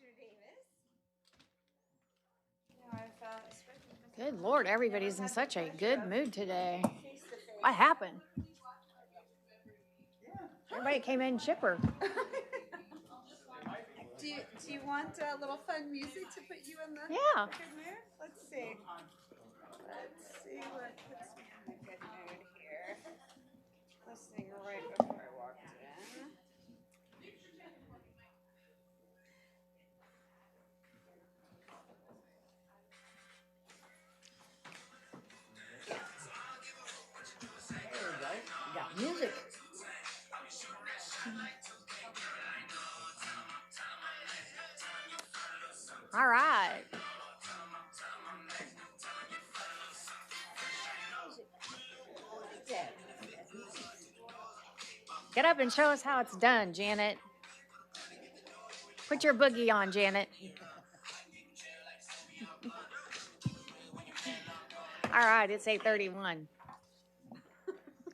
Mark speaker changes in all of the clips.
Speaker 1: Commissioner Davis.
Speaker 2: Good Lord, everybody's in such a good mood today. What happened? Everybody came in chipper.
Speaker 1: Do you want a little fun music to put you in the
Speaker 2: Yeah.
Speaker 1: good mood? Let's see. Let's see what puts me in the good mood here. Listening right before I walked in.
Speaker 2: There we go. We got music. All right. Get up and show us how it's done, Janet. Put your boogie on, Janet. All right, it's 8:31.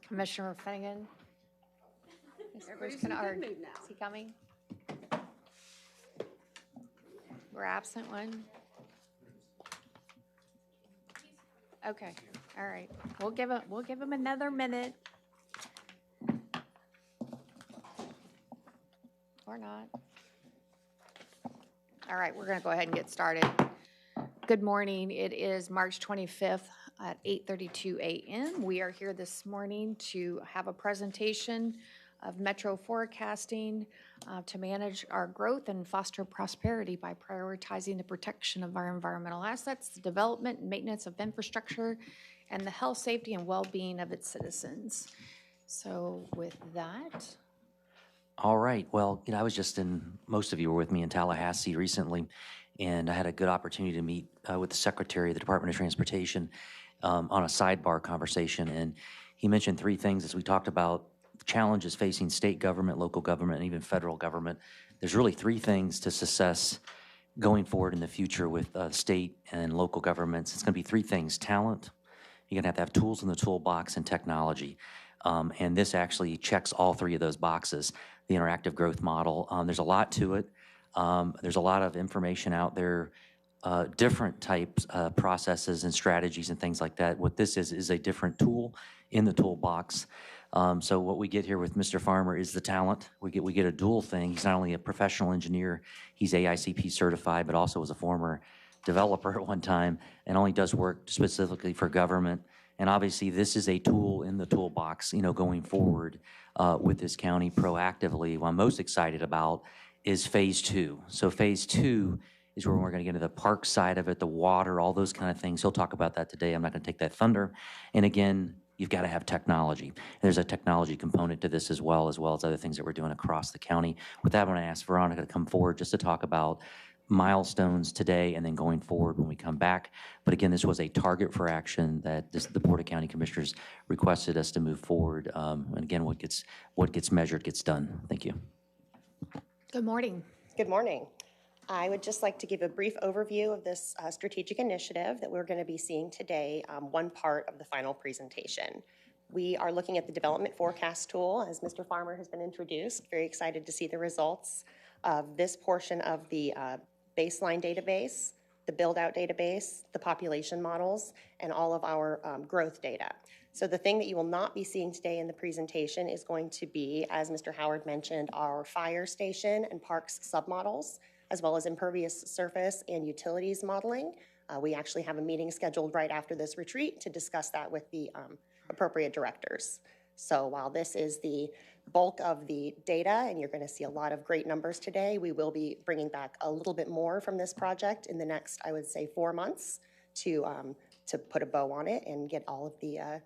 Speaker 2: Commissioner Finnegan.
Speaker 1: Everybody's in a good mood now.
Speaker 2: Is he coming? We're absent one. Okay. All right. We'll give him another minute. Or not. All right, we're going to go ahead and get started. Good morning. It is March 25th at 8:32 a.m. We are here this morning to have a presentation of Metro forecasting to manage our growth and foster prosperity by prioritizing the protection of our environmental assets, the development and maintenance of infrastructure, and the health, safety, and well-being of its citizens. So with that.
Speaker 3: All right. Well, I was just most of you were with me in Tallahassee recently, and I had a good opportunity to meet with the Secretary of the Department of Transportation on a sidebar conversation. And he mentioned three things as we talked about challenges facing state government, local government, and even federal government. There's really three things to success going forward in the future with state and local governments. It's going to be three things: talent, you're going to have tools in the toolbox, and technology. And this actually checks all three of those boxes. The interactive growth model, there's a lot to it. There's a lot of information out there, different types of processes and strategies and things like that. What this is a different tool in the toolbox. So what we get here with Mr. Farmer is the talent. We get a dual thing. He's not only a professional engineer, he's AICP certified, but also was a former developer at one time and only does work specifically for government. And obviously, this is a tool in the toolbox, going forward with this county proactively. What I'm most excited about is phase two. So phase two is where we're going to get into the park side of it, the water, all those kind of things. He'll talk about that today. I'm not going to take that thunder. And again, you've got to have technology. And there's a technology component to this as well as other things that we're doing across the county. With that, I'm going to ask Veronica to come forward just to talk about milestones today and then going forward when we come back. But again, this was a target for action that the Board of County Commissioners requested us to move forward. And again, what gets measured gets done. Thank you.
Speaker 2: Good morning.
Speaker 4: Good morning. I would just like to give a brief overview of this strategic initiative that we're going to be seeing today, one part of the final presentation. We are looking at the development forecast tool, as Mr. Farmer has been introduced. Very excited to see the results of this portion of the baseline database, the build-out database, the population models, and all of our growth data. So the thing that you will not be seeing today in the presentation is going to be, as Mr. Howard mentioned, our fire station and parks submodels, as well as impervious surface and utilities modeling. We actually have a meeting scheduled right after this retreat to discuss that with the appropriate directors. So while this is the bulk of the data, and you're going to see a lot of great numbers today, we will be bringing back a little bit more from this project in the next, I would say, 4 months to put a bow on it and get all of the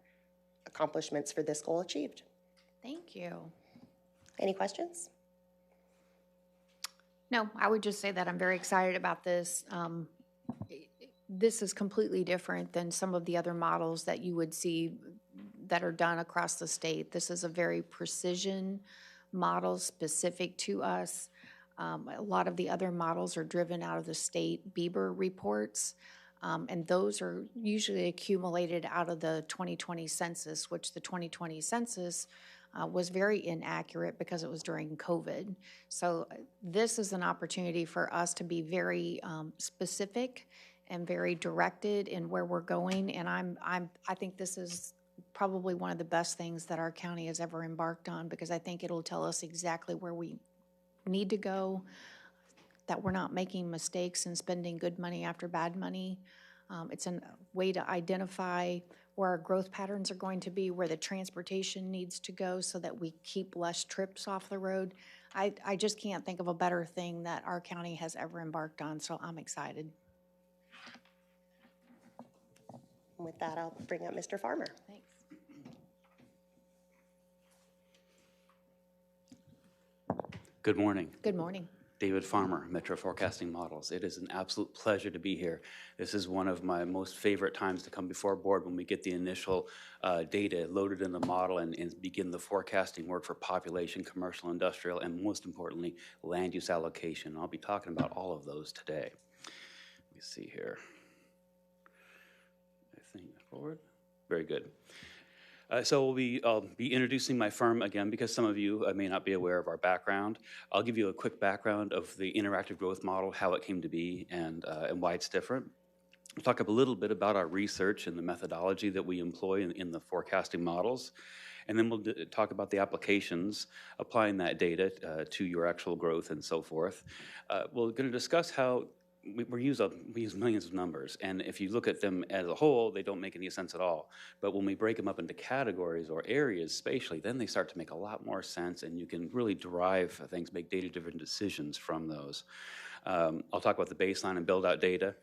Speaker 4: accomplishments for this goal achieved.
Speaker 2: Thank you.
Speaker 4: Any questions?
Speaker 2: No, I would just say that I'm very excited about this. This is completely different than some of the other models that you would see that are done across the state. This is a very precision model specific to us. A lot of the other models are driven out of the state Bieber reports, and those are usually accumulated out of the 2020 census, which the 2020 census was very inaccurate because it was during COVID. So this is an opportunity for us to be very specific and very directed in where we're going. And I think this is probably one of the best things that our county has ever embarked on, because I think it'll tell us exactly where we need to go, that we're not making mistakes and spending good money after bad money. It's a way to identify where our growth patterns are going to be, where the transportation needs to go so that we keep less trips off the road. I just can't think of a better thing that our county has ever embarked on, so I'm excited.
Speaker 4: And with that, I'll bring up Mr. Farmer.
Speaker 2: Thanks.
Speaker 5: Good morning.
Speaker 2: Good morning.
Speaker 5: David Farmer, Metro Forecasting Models. It is an absolute pleasure to be here. This is one of my most favorite times to come before board, when we get the initial data loaded in the model and begin the forecasting work for population, commercial, industrial, and most importantly, land use allocation. I'll be talking about all of those today. Let me see here. I think forward. Very good. So I'll be introducing my firm again, because some of you may not be aware of our background. I'll give you a quick background of the interactive growth model, how it came to be, and why it's different. We'll talk a little bit about our research and the methodology that we employ in the forecasting models. And then we'll talk about the applications, applying that data to your actual growth and so forth. We're going to discuss how we use millions of numbers, and if you look at them as a whole, they don't make any sense at all. But when we break them up into categories or areas spatially, then they start to make a lot more sense, and you can really derive things, make data-driven decisions from those. I'll talk about the baseline and build-out data.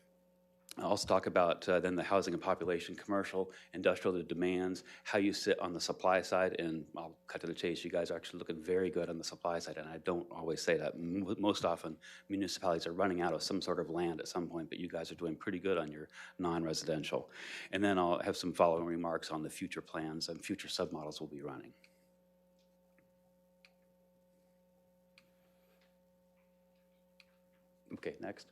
Speaker 5: I'll also talk about then the housing and population, commercial, industrial, the demands, how you sit on the supply side, and I'll cut to the chase. You guys are actually looking very good on the supply side, and I don't always say that. Most often, municipalities are running out of some sort of land at some point, but you guys are doing pretty good on your non-residential. And then I'll have some following remarks on the future plans and future submodels we'll be running. Okay, next.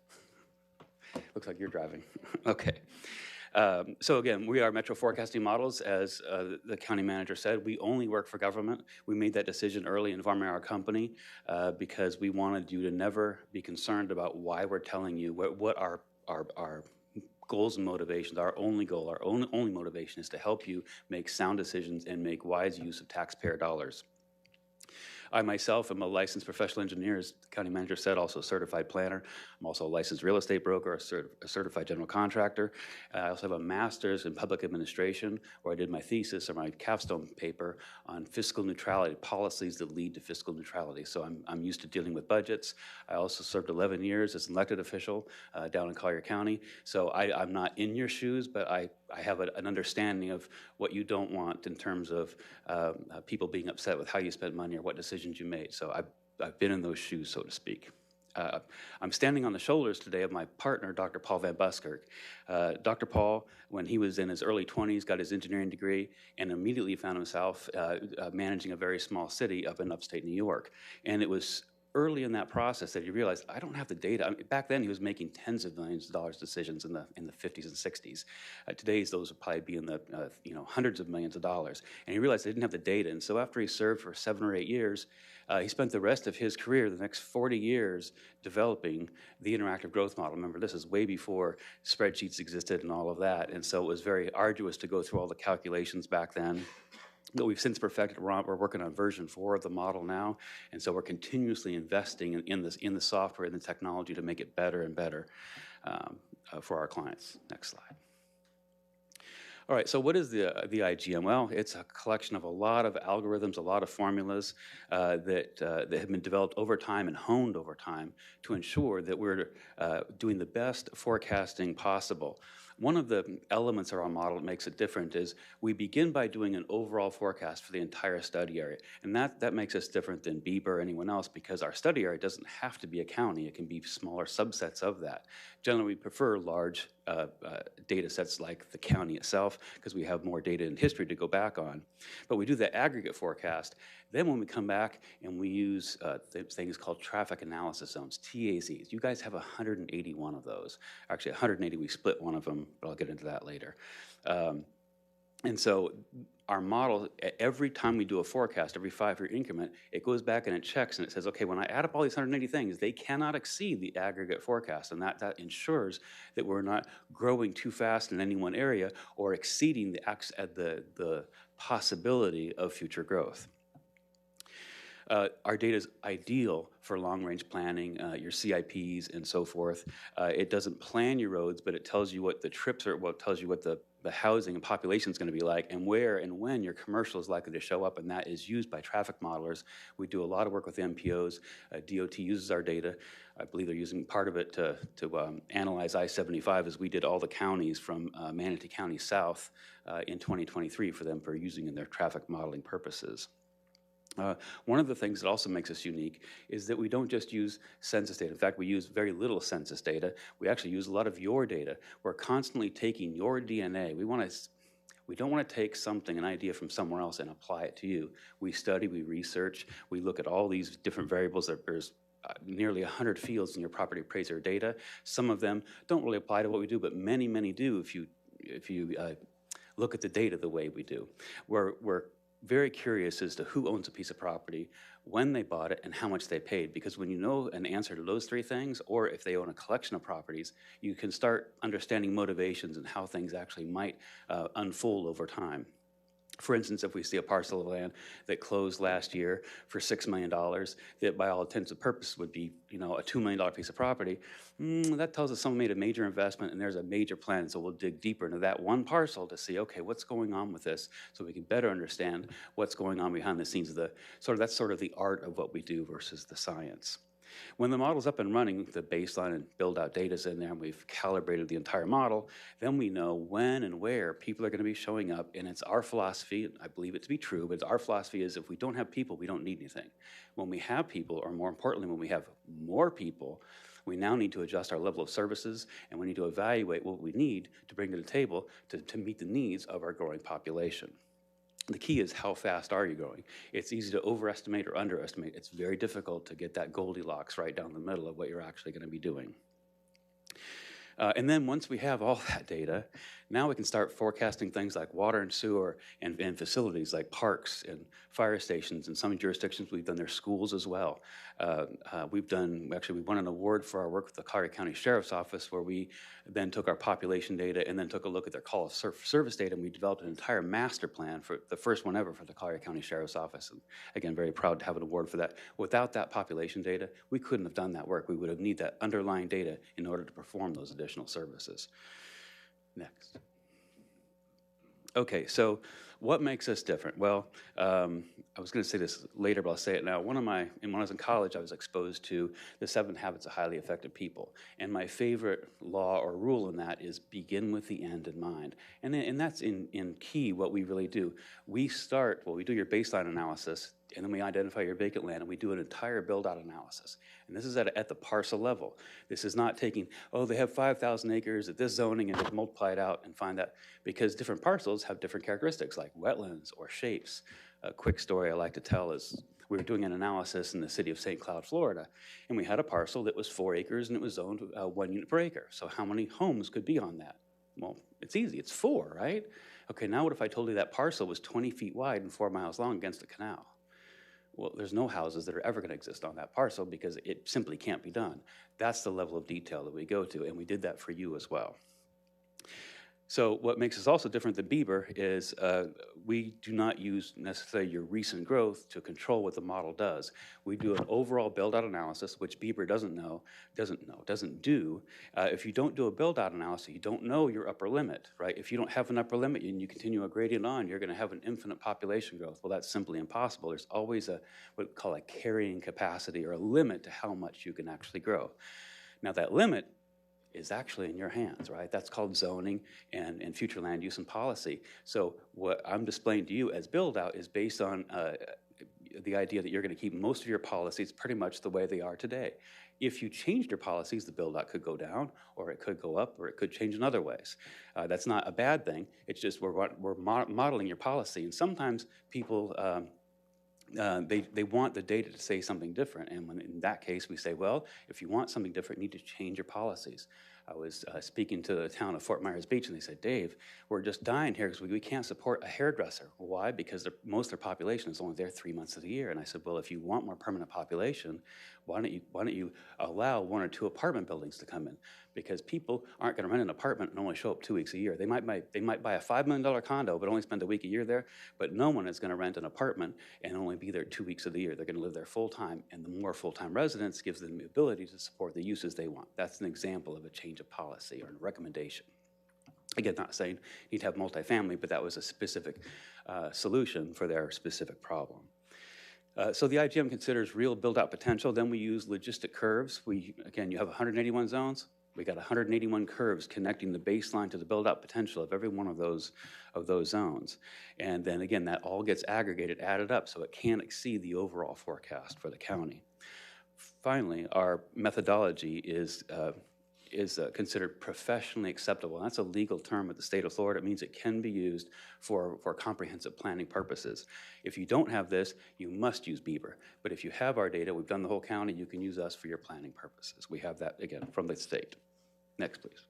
Speaker 5: Looks like you're driving. Okay. So again, we are Metro Forecasting Models. As the county manager said, we only work for government. We made that decision early in forming our company because we wanted you to never be concerned about why we're telling you what our goals and motivations. Our only goal, our only motivation is to help you make sound decisions and make wise use of taxpayer dollars. I myself am a licensed professional engineer, as the county manager said, also a certified planner. I'm also a licensed real estate broker, a certified general contractor. I also have a master's in public administration, where I did my thesis or my capstone paper on fiscal neutrality, policies that lead to fiscal neutrality. So I'm used to dealing with budgets. I also served 11 years as an elected official down in Collier County. So I'm not in your shoes, but I have an understanding of what you don't want in terms of people being upset with how you spent money or what decisions you made. So I've been in those shoes, so to speak. I'm standing on the shoulders today of my partner, Dr. Paul Van Buskirk. Dr. Paul, when he was in his early 20s, got his engineering degree and immediately found himself managing a very small city up in upstate New York. And it was early in that process that he realized, I don't have the data. I mean, back then he was making tens of millions of dollars decisions in the 50s and 60s. Today's those would probably be in the hundreds of millions of dollars. And he realized they didn't have the data. And so after he served for 7 or 8 years, he spent the rest of his career, the next 40 years, developing the interactive growth model. Remember, this is way before spreadsheets existed and all of that. And so it was very arduous to go through all the calculations back then. But we've since perfected. We're working on version 4 of the model now, and so we're continuously investing in the software and the technology to make it better and better for our clients. Next slide. All right, so what is the IGM? Well, it's a collection of a lot of algorithms, a lot of formulas that have been developed over time and honed over time to ensure that we're doing the best forecasting possible. One of the elements of our model that makes it different is we begin by doing an overall forecast for the entire study area. And that makes us different than BEBA or anyone else, because our study area doesn't have to be a county. It can be smaller subsets of that. Generally, we prefer large data sets like the county itself, because we have more data and history to go back on. But we do the aggregate forecast. Then when we come back and we use things called traffic analysis zones, TAZs, you guys have 181 of those. Actually, 180, we split one of them, but I'll get into that later. And so our model, every time we do a forecast, every 5-year increment, it goes back and it checks and it says, okay, when I add up all these 180 things, they cannot exceed the aggregate forecast. And that ensures that we're not growing too fast in any one area or exceeding the possibility of future growth. Our data is ideal for long-range planning, your CIPs and so forth. It doesn't plan your roads, but it tells you what the trips are, well, it tells you what the housing and population is going to be like, and where and when your commercial is likely to show up, and that is used by traffic modelers. We do a lot of work with MPOs. DOT uses our data. I believe they're using part of it to analyze I-75, as we did all the counties from Manatee County south in 2023 for them for using in their traffic modeling purposes. One of the things that also makes us unique is that we don't just use census data. In fact, we use very little census data. We actually use a lot of your data. We're constantly taking your DNA. We don't want to take something, an idea from somewhere else, and apply it to you. We study, we research, we look at all these different variables. There's nearly 100 fields in your property appraiser data. Some of them don't really apply to what we do, but many, many do if you look at the data the way we do. We're very curious as to who owns a piece of property, when they bought it, and how much they paid. Because when you know an answer to those 3 things, or if they own a collection of properties, you can start understanding motivations and how things actually might unfold over time. For instance, if we see a parcel of land that closed last year for $6 million, that by all intents and purposes would be, a $2 million piece of property, that tells us someone made a major investment and there's a major plan. So we'll dig deeper into that one parcel to see, okay, what's going on with this, so we can better understand what's going on behind the scenes of that's sort of the art of what we do versus the science. When the model's up and running, the baseline and build-out data's in there, and we've calibrated the entire model, then we know when and where people are going to be showing up, and it's our philosophy, and I believe it to be true, but our philosophy is if we don't have people, we don't need anything. When we have people, or more importantly, when we have more people, we now need to adjust our level of services, and we need to evaluate what we need to bring to the table to meet the needs of our growing population. The key is, how fast are you growing? It's easy to overestimate or underestimate. It's very difficult to get that Goldilocks right down the middle of what you're actually going to be doing. And then once we have all that data, now we can start forecasting things like water and sewer and facilities like parks and fire stations. In some jurisdictions, we've done their schools as well. We won an award for our work with the Collier County Sheriff's Office, where we then took our population data and then took a look at their call of service data, and we developed an entire master plan, for the first one ever for the Collier County Sheriff's Office. And again, very proud to have an award for that. Without that population data, we couldn't have done that work. We would have needed that underlying data in order to perform those additional services. Next. Okay, so what makes us different? Well, I was going to say this later, but I'll say it now. When I was in college, I was exposed to the 7 Habits of Highly Effective People. And my favorite law or rule in that is begin with the end in mind. And that's in key what we really do. We do your baseline analysis, and then we identify your vacant land, and we do an entire build-out analysis. And this is at the parcel level. This is not taking, they have 5,000 acres at this zoning, and just multiply it out and find that, because different parcels have different characteristics, like wetlands or shapes. A quick story I like to tell is, we were doing an analysis in the city of St. Cloud, Florida, and we had a parcel that was 4 acres, and it was zoned 1 unit per acre. So how many homes could be on that? Well, it's easy. It's 4, right? Okay, now what if I told you that parcel was 20 feet wide and 4 miles long against a canal? Well, there's no houses that are ever going to exist on that parcel because it simply can't be done. That's the level of detail that we go to, and we did that for you as well. So what makes us also different than Bieber is we do not use necessarily your recent growth to control what the model does. We do an overall build-out analysis, which Bieber doesn't do. If you don't do a build-out analysis, you don't know your upper limit, right? If you don't have an upper limit and you continue a gradient on, you're going to have an infinite population growth. Well, that's simply impossible. There's always what we call a carrying capacity, or a limit to how much you can actually grow. Now, that limit is actually in your hands, right? That's called zoning and future land use and policy. So what I'm displaying to you as build-out is based on the idea that you're going to keep most of your policies pretty much the way they are today. If you changed your policies, the build-out could go down, or it could go up, or it could change in other ways. That's not a bad thing. It's just we're modeling your policy, and sometimes people they want the data to say something different, and in that case we say, well, if you want something different, you need to change your policies. speaking to the town of Fort Myers Beach, and they said, Dave, we're just dying here because we can't support a hairdresser. Why? Because most of their population is only there 3 months of the year. And I said, well, if you want more permanent population, why don't you allow 1 or 2 apartment buildings to come in? Because people aren't going to rent an apartment and only show up 2 weeks a year. They might buy a $5 million condo, but only spend a week a year there. But no one is going to rent an apartment and only be there 2 weeks of the year. They're going to live there full time, and the more full-time residents gives them the ability to support the uses they want. That's an example of a change of policy or a recommendation. Again, not saying you need to have multifamily, but that was a specific solution for their specific problem. So the IGM considers real build-out potential. Then we use logistic curves. Again, you have 181 zones. We got 181 curves connecting the baseline to the build-out potential of every one of those zones. And then again, that all gets aggregated, added up, so it can't exceed the overall forecast for the county. Finally, our methodology is considered professionally acceptable. And that's a legal term with the state of Florida. It means it can be used for comprehensive planning purposes. If you don't have this, you must use Beaver. But if you have our data, we've done the whole county, you can use us for your planning purposes. We have that, again, from the state. Next, please.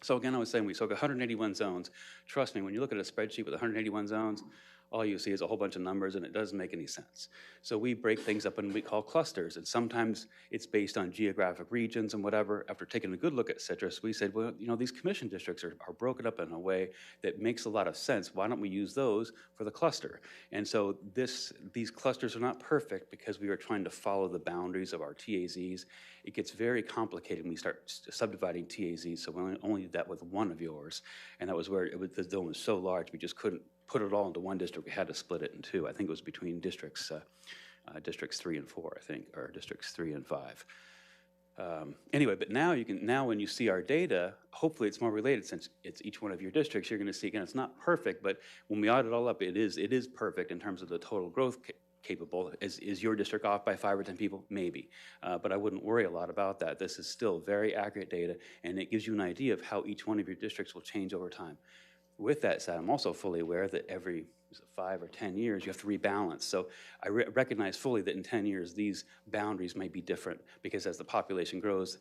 Speaker 5: So again, I was saying we got 181 zones. Trust me, when you look at a spreadsheet with 181 zones, all you see is a whole bunch of numbers, and it doesn't make any sense. So we break things up in what we call clusters, and sometimes it's based on geographic regions and whatever. After taking a good look at citrus, we said, well, you know, these commission districts are broken up in a way that makes a lot of sense. Why don't we use those for the cluster? And so these clusters are not perfect because we were trying to follow the boundaries of our TAZs. It gets very complicated when we start subdividing TAZs, so we only did that with one of yours, and that was where the zone was so large we just couldn't put it all into one district. We had to split it in 2. I think it was between districts 3 and 4, I think, or districts 3 and 5. Anyway, but now when you see our data, hopefully it's more related since it's each one of your districts. You're going to see, again, it's not perfect, but when we add it all up, it is perfect in terms of the total growth capable. Is your district off by 5 or 10 people? Maybe, but I wouldn't worry a lot about that. This is still very accurate data, and it gives you an idea of how each one of your districts will change over time. With that said, I'm also fully aware that every 5 or 10 years you have to rebalance. So I recognize fully that in 10 years these boundaries may be different because as the population grows,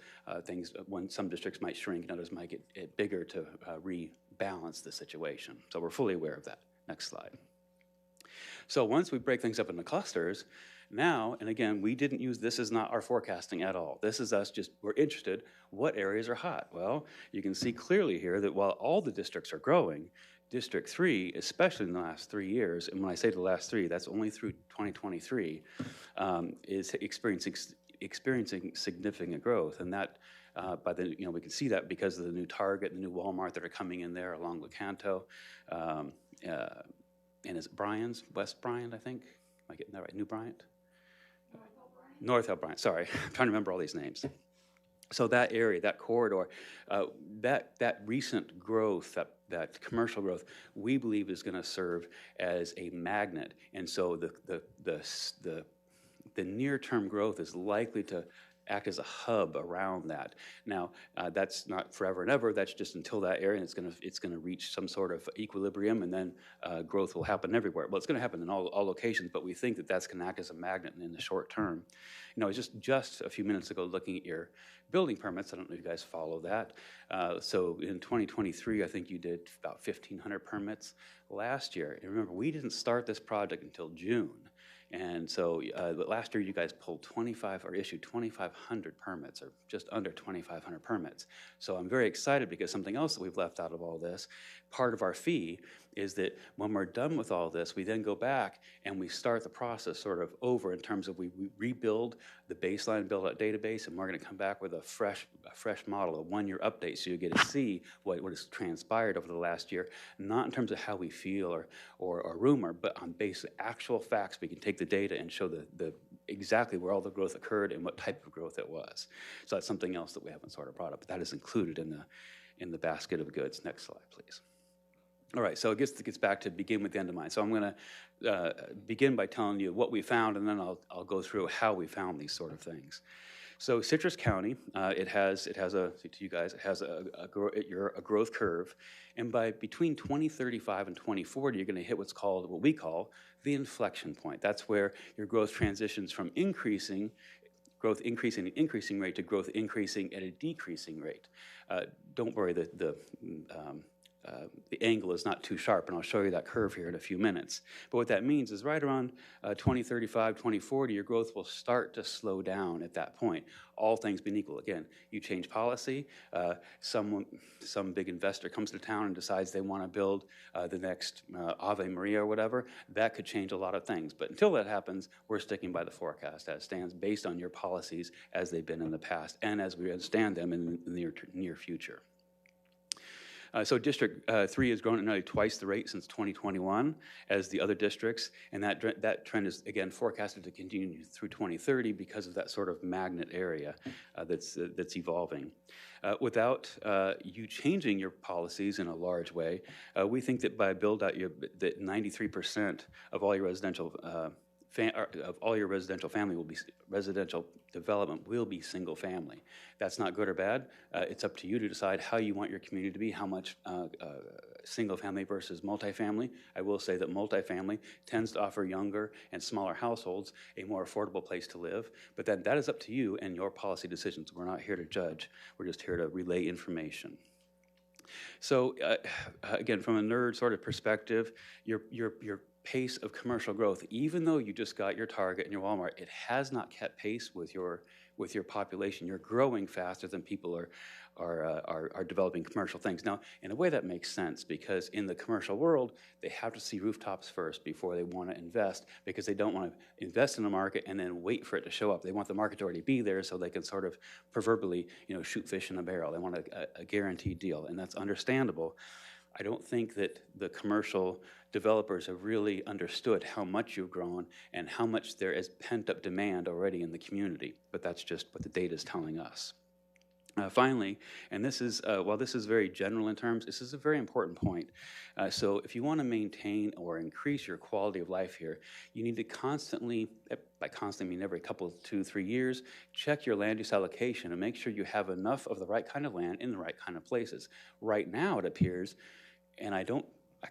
Speaker 5: some districts might shrink and others might get bigger to rebalance the situation. So we're fully aware of that. Next slide. So once we break things up into clusters, now, and again, we didn't use this is not our forecasting at all. This is us just, we're interested, what areas are hot? Well, you can see clearly here that while all the districts are growing, District 3, especially in the last 3 years, and when I say the last 3, that's only through 2023, is experiencing significant growth. And that, we can see that because of the new Target, the new Walmart that are coming in there along Lecanto, and is it Bryant's, West Bryant, I think? Am I getting that right? New Bryant? North Bryant, sorry. I'm trying to remember all these names. So that area, that corridor, that recent growth, that commercial growth, we believe is going to serve as a magnet. And so the near-term growth is likely to act as a hub around that. Now, that's not forever and ever. That's just until that area, and it's going to reach some sort of equilibrium, and then growth will happen everywhere. Well, it's going to happen in all locations, but we think that that's going to act as a magnet in the short term. You know, just a few minutes ago looking at your building permits. I don't know if you guys follow that. So in 2023, I think you did about 1,500 permits last year. And remember, we didn't start this project until June. And so last year you guys pulled issued 2,500 permits, or just under 2,500 permits. So I'm very excited because something else that we've left out of all this, part of our fee is that when we're done with all this, we then go back and we start the process sort of over in terms of we rebuild the baseline build-out database, and we're going to come back with a fresh model, a one-year update, so you get to see what has transpired over the last year, not in terms of how we feel or rumor, but on base actual facts. We can take the data and show the exactly where all the growth occurred and what type of growth it was. So that's something else that we haven't sort of brought up, but that is included in the basket of goods. Next slide, please. All right, so it gets back to begin with the end in mind. So I'm going to begin by telling you what we found, and then I'll go through how we found these sort of things. So Citrus County, it has a growth curve, and between 2035 and 2040, you're going to hit what we call the inflection point. That's where your growth transitions from increasing growth increasing at an increasing rate to growth increasing at a decreasing rate. Don't worry, the angle is not too sharp, and I'll show you that curve here in a few minutes. But what that means is right around 2035, 2040, your growth will start to slow down at that point, all things being equal. Again, you change policy, some big investor comes to town and decides they want to build the next Ave Maria or whatever, that could change a lot of things. But until that happens, we're sticking by the forecast as stands based on your policies as they've been in the past and as we understand them in the near future. So District 3 has grown at nearly twice the rate since 2021 as the other districts, and that trend is, again, forecasted to continue through 2030 because of that sort of magnet area that's evolving. Without you changing your policies in a large way, we think that by build-out, that 93% of all your residential residential development will be single family. That's not good or bad. It's up to you to decide how you want your community to be, how much single family versus multifamily. I will say that multifamily tends to offer younger and smaller households a more affordable place to live, but then that is up to you and your policy decisions. We're not here to judge. We're just here to relay information. So again, from a nerd sort of perspective, your pace of commercial growth, even though you just got your Target and your Walmart, it has not kept pace with your population. You're growing faster than people are developing commercial things. Now, in a way that makes sense because in the commercial world, they have to see rooftops first before they want to invest because they don't want to invest in the market and then wait for it to show up. They want the market to already be there so they can sort of proverbially, shoot fish in a barrel. They want a guaranteed deal, and that's understandable. I don't think that the commercial developers have really understood how much you've grown and how much there is pent-up demand already in the community, but that's just what the data is telling us. Finally, and this is, while this is very general in terms, this is a very important point. So if you want to maintain or increase your quality of life here, you need to constantly, by constantly I mean every couple, 2-3 years, check your land use allocation and make sure you have enough of the right kind of land in the right kind of places. Right now it appears, and I don't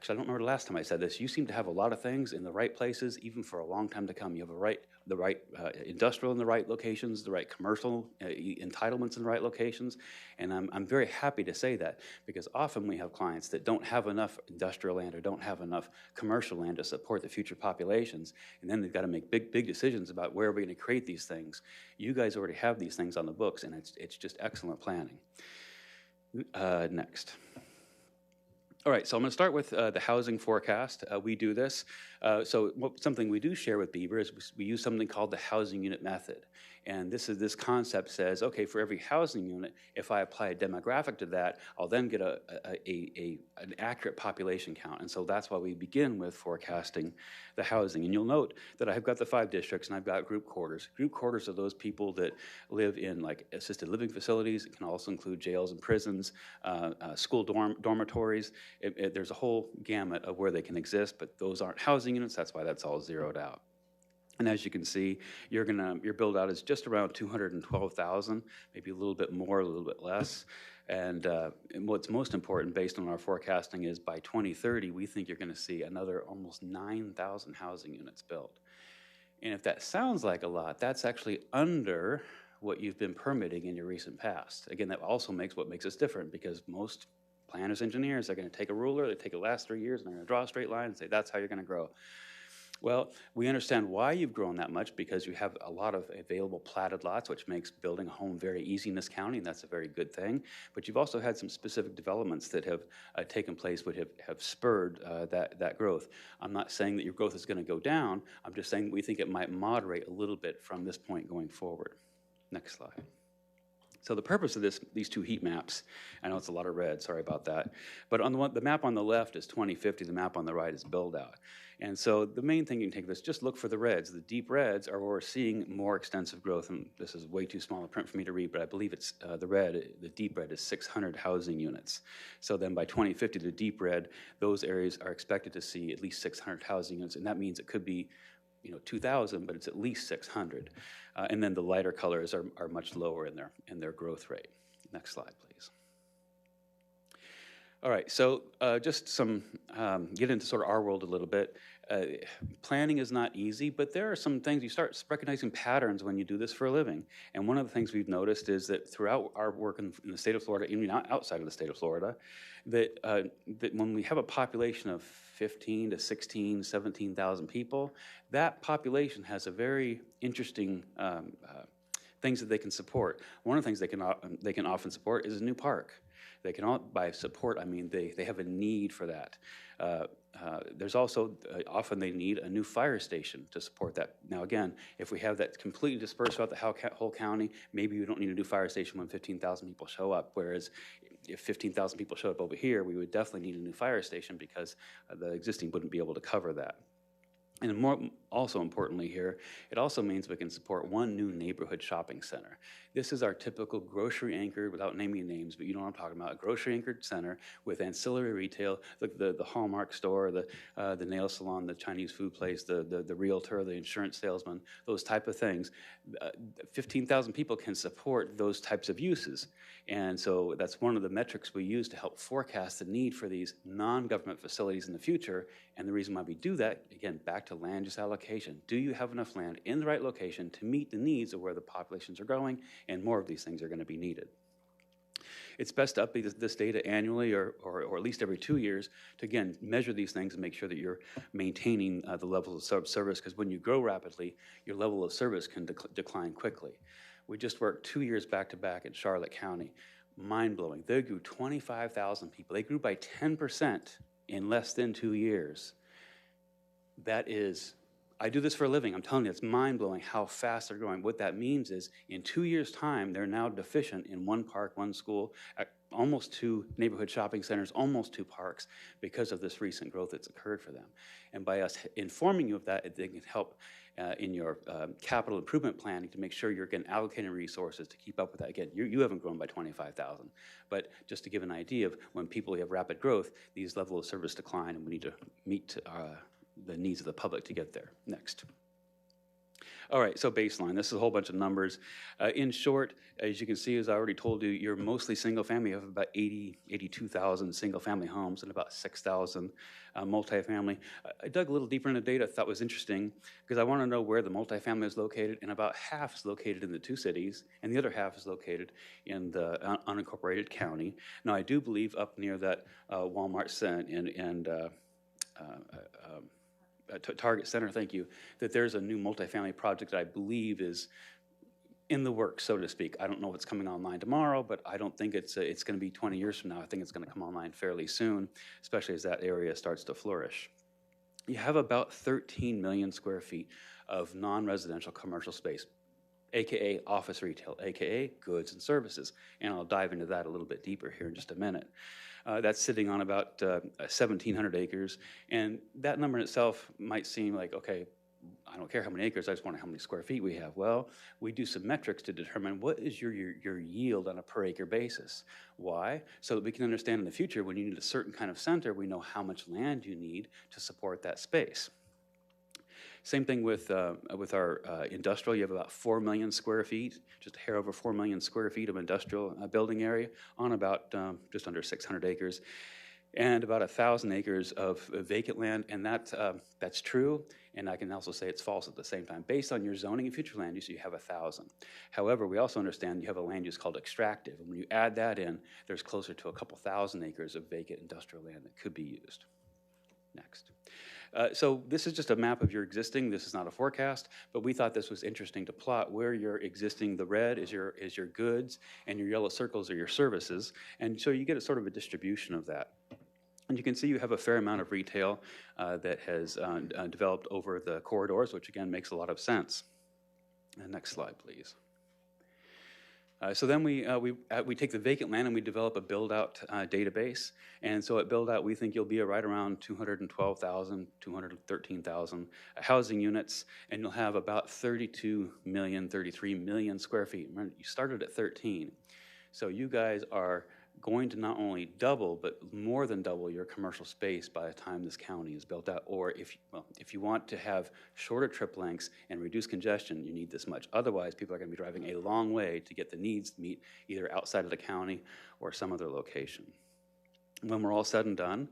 Speaker 5: remember the last time I said this, you seem to have a lot of things in the right places, even for a long time to come. You have the right industrial in the right locations, the right commercial entitlements in the right locations, and I'm very happy to say that because often we have clients that don't have enough industrial land or don't have enough commercial land to support the future populations, and then they've got to make big decisions about where are we going to create these things. You guys already have these things on the books, and it's just excellent planning. Next. All right, so I'm going to start with the housing forecast. We do this. Something we do share with Beaver is we use something called the housing unit method. And this concept says, okay, for every housing unit, if I apply a demographic to that, I'll then get an accurate population count. And so that's why we begin with forecasting the housing. And you'll note that I've got the 5 districts and I've got group quarters. Group quarters are those people that live in like assisted living facilities. It can also include jails and prisons, school dormitories. There's a whole gamut of where they can exist, but those aren't housing units. That's why that's all zeroed out. And as you can see, your build out is just around 212,000, maybe a little bit more, a little bit less. And what's most important based on our forecasting is by 2030, we think you're going to see another almost 9,000 housing units built. And if that sounds like a lot, that's actually under what you've been permitting in your recent past. Again, that also makes us different because most planners, engineers are going to take a ruler, they take the last 3 years, and they're going to draw a straight line and say, that's how you're going to grow. Well, we understand why you've grown that much because you have a lot of available platted lots, which makes building a home very easy in this county, and that's a very good thing. But you've also had some specific developments that have taken place which have spurred that growth. I'm not saying that your growth is going to go down. I'm just saying we think it might moderate a little bit from this point going forward. Next slide. So the purpose of these 2 heat maps, I know it's a lot of red, sorry about that, but on the map on the left is 2050, the map on the right is build out. And so the main thing you can take of this, just look for the reds. The deep reds are where we're seeing more extensive growth, and this is way too small a print for me to read, but I believe it's the deep red is 600 housing units. So then by 2050, the deep red, those areas are expected to see at least 600 housing units, and that means it could be 2,000, but it's at least 600. And then the lighter colors are much lower in their growth rate. Next slide, please. All right, so just get into sort of our world a little bit. planning is not easy, but there are some things, you start recognizing patterns when you do this for a living. And one of the things we've noticed is that throughout our work in the state of Florida, even outside of the state of Florida, that when we have a population of 15 to 16, 17,000 people, that population has a very interesting things that they can support. One of the things they can often support is a new park. They can, by support, I mean they have a need for that. There's also, often they need a new fire station to support that. Now again, if we have that completely dispersed throughout the whole county, maybe we don't need a new fire station when 15,000 people show up, whereas if 15,000 people showed up over here, we would definitely need a new fire station because the existing wouldn't be able to cover that. And also importantly here, it also means we can support one new neighborhood shopping center. This is our typical grocery anchored, without naming names, but you know what I'm talking about, a grocery anchored center with ancillary retail, the Hallmark store, the nail salon, the Chinese food place, the realtor, the insurance salesman, those type of things. 15,000 people can support those types of uses. And so that's one of the metrics we use to help forecast the need for these non-government facilities in the future. And the reason why we do that, again, back to land use allocation. Do you have enough land in the right location to meet the needs of where the populations are growing? And more of these things are going to be needed. It's best to update this data annually or at least every 2 years to, again, measure these things and make sure that you're maintaining the levels of service, because when you grow rapidly, your level of service can decline quickly. We just worked 2 years back-to-back in Charlotte County. Mind-blowing. They grew 25,000 people. They grew by 10% in less than 2 years. That is, I do this for a living. I'm telling you, it's mind-blowing how fast they're growing. What that means is in 2 years' time, they're now deficient in one park, one school, almost 2 neighborhood shopping centers, almost 2 parks, because of this recent growth that's occurred for them. And by us informing you of that, they can help in your capital improvement planning to make sure you're getting allocating resources to keep up with that. Again, you haven't grown by 25,000, but just to give an idea of when people have rapid growth, these levels of service decline, and we need to meet the needs of the public to get there. Next. All right, so baseline. This is a whole bunch of numbers. In short, as you can see, as I already told you, you're mostly single family. You have about 82,000 single family homes and about 6,000 multifamily. I dug a little deeper into data. I thought was interesting because I want to know where the multifamily is located, and about half is located in the 2 cities, and the other half is located in the unincorporated county. Now, I do believe up near that Walmart and Target Center, thank you, that there's a new multifamily project that I believe is in the works, so to speak. I don't know if it's coming online tomorrow, but I don't think it's going to be 20 years from now. I think it's going to come online fairly soon, especially as that area starts to flourish. You have about 13 million square feet of non-residential commercial space, AKA office retail, AKA goods and services. And I'll dive into that a little bit deeper here in just a minute. That's sitting on about 1,700 acres. And that number in itself might seem like, okay, I don't care how many acres, I just wonder how many square feet we have. Well, we do some metrics to determine what is your yield on a per acre basis. Why? So that we can understand in the future when you need a certain kind of center, we know how much land you need to support that space. Same thing with our industrial. You have about 4 million square feet, just a hair over 4 million square feet of industrial building area on about just under 600 acres, and about 1,000 acres of vacant land. And that's true, and I can also say it's false at the same time. Based on your zoning and future land use, you have 1,000. However, we also understand you have a land use called extractive, and when you add that in, there's closer to a couple thousand acres of vacant industrial land that could be used. Next. So this is just a map of your existing. This is not a forecast, but we thought this was interesting to plot where your existing, the red is your goods, and your yellow circles are your services. And so you get a sort of a distribution of that. And you can see you have a fair amount of retail that has developed over the corridors, which again makes a lot of sense. Next slide, please. So then we take the vacant land and we develop a build-out database. And so at build-out, we think you'll be right around 212,000, 213,000 housing units, and you'll have about 32 million, 33 million square feet. Remember, you started at 13. So you guys are going to not only double, but more than double your commercial space by the time this county is built out. Or if you want to have shorter trip lengths and reduce congestion, you need this much. Otherwise, people are going to be driving a long way to get the needs to meet either outside of the county or some other location. When we're all said and done,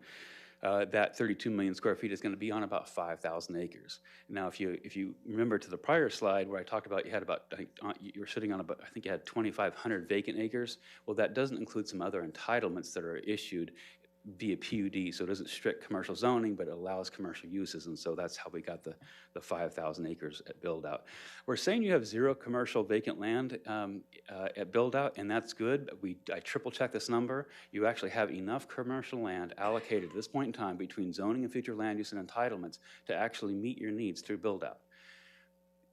Speaker 5: that 32 million square feet is going to be on about 5,000 acres. Now, if you remember to the prior slide where I talked about you had about, you were sitting on about, I think you had 2,500 vacant acres. Well, that doesn't include some other entitlements that are issued via PUD, so it doesn't strict commercial zoning, but it allows commercial uses, and so that's how we got the 5,000 acres at build-out. We're saying you have 0 commercial vacant land at build-out, and that's good. I triple-checked this number. You actually have enough commercial land allocated at this point in time between zoning and future land use and entitlements to actually meet your needs through build-out.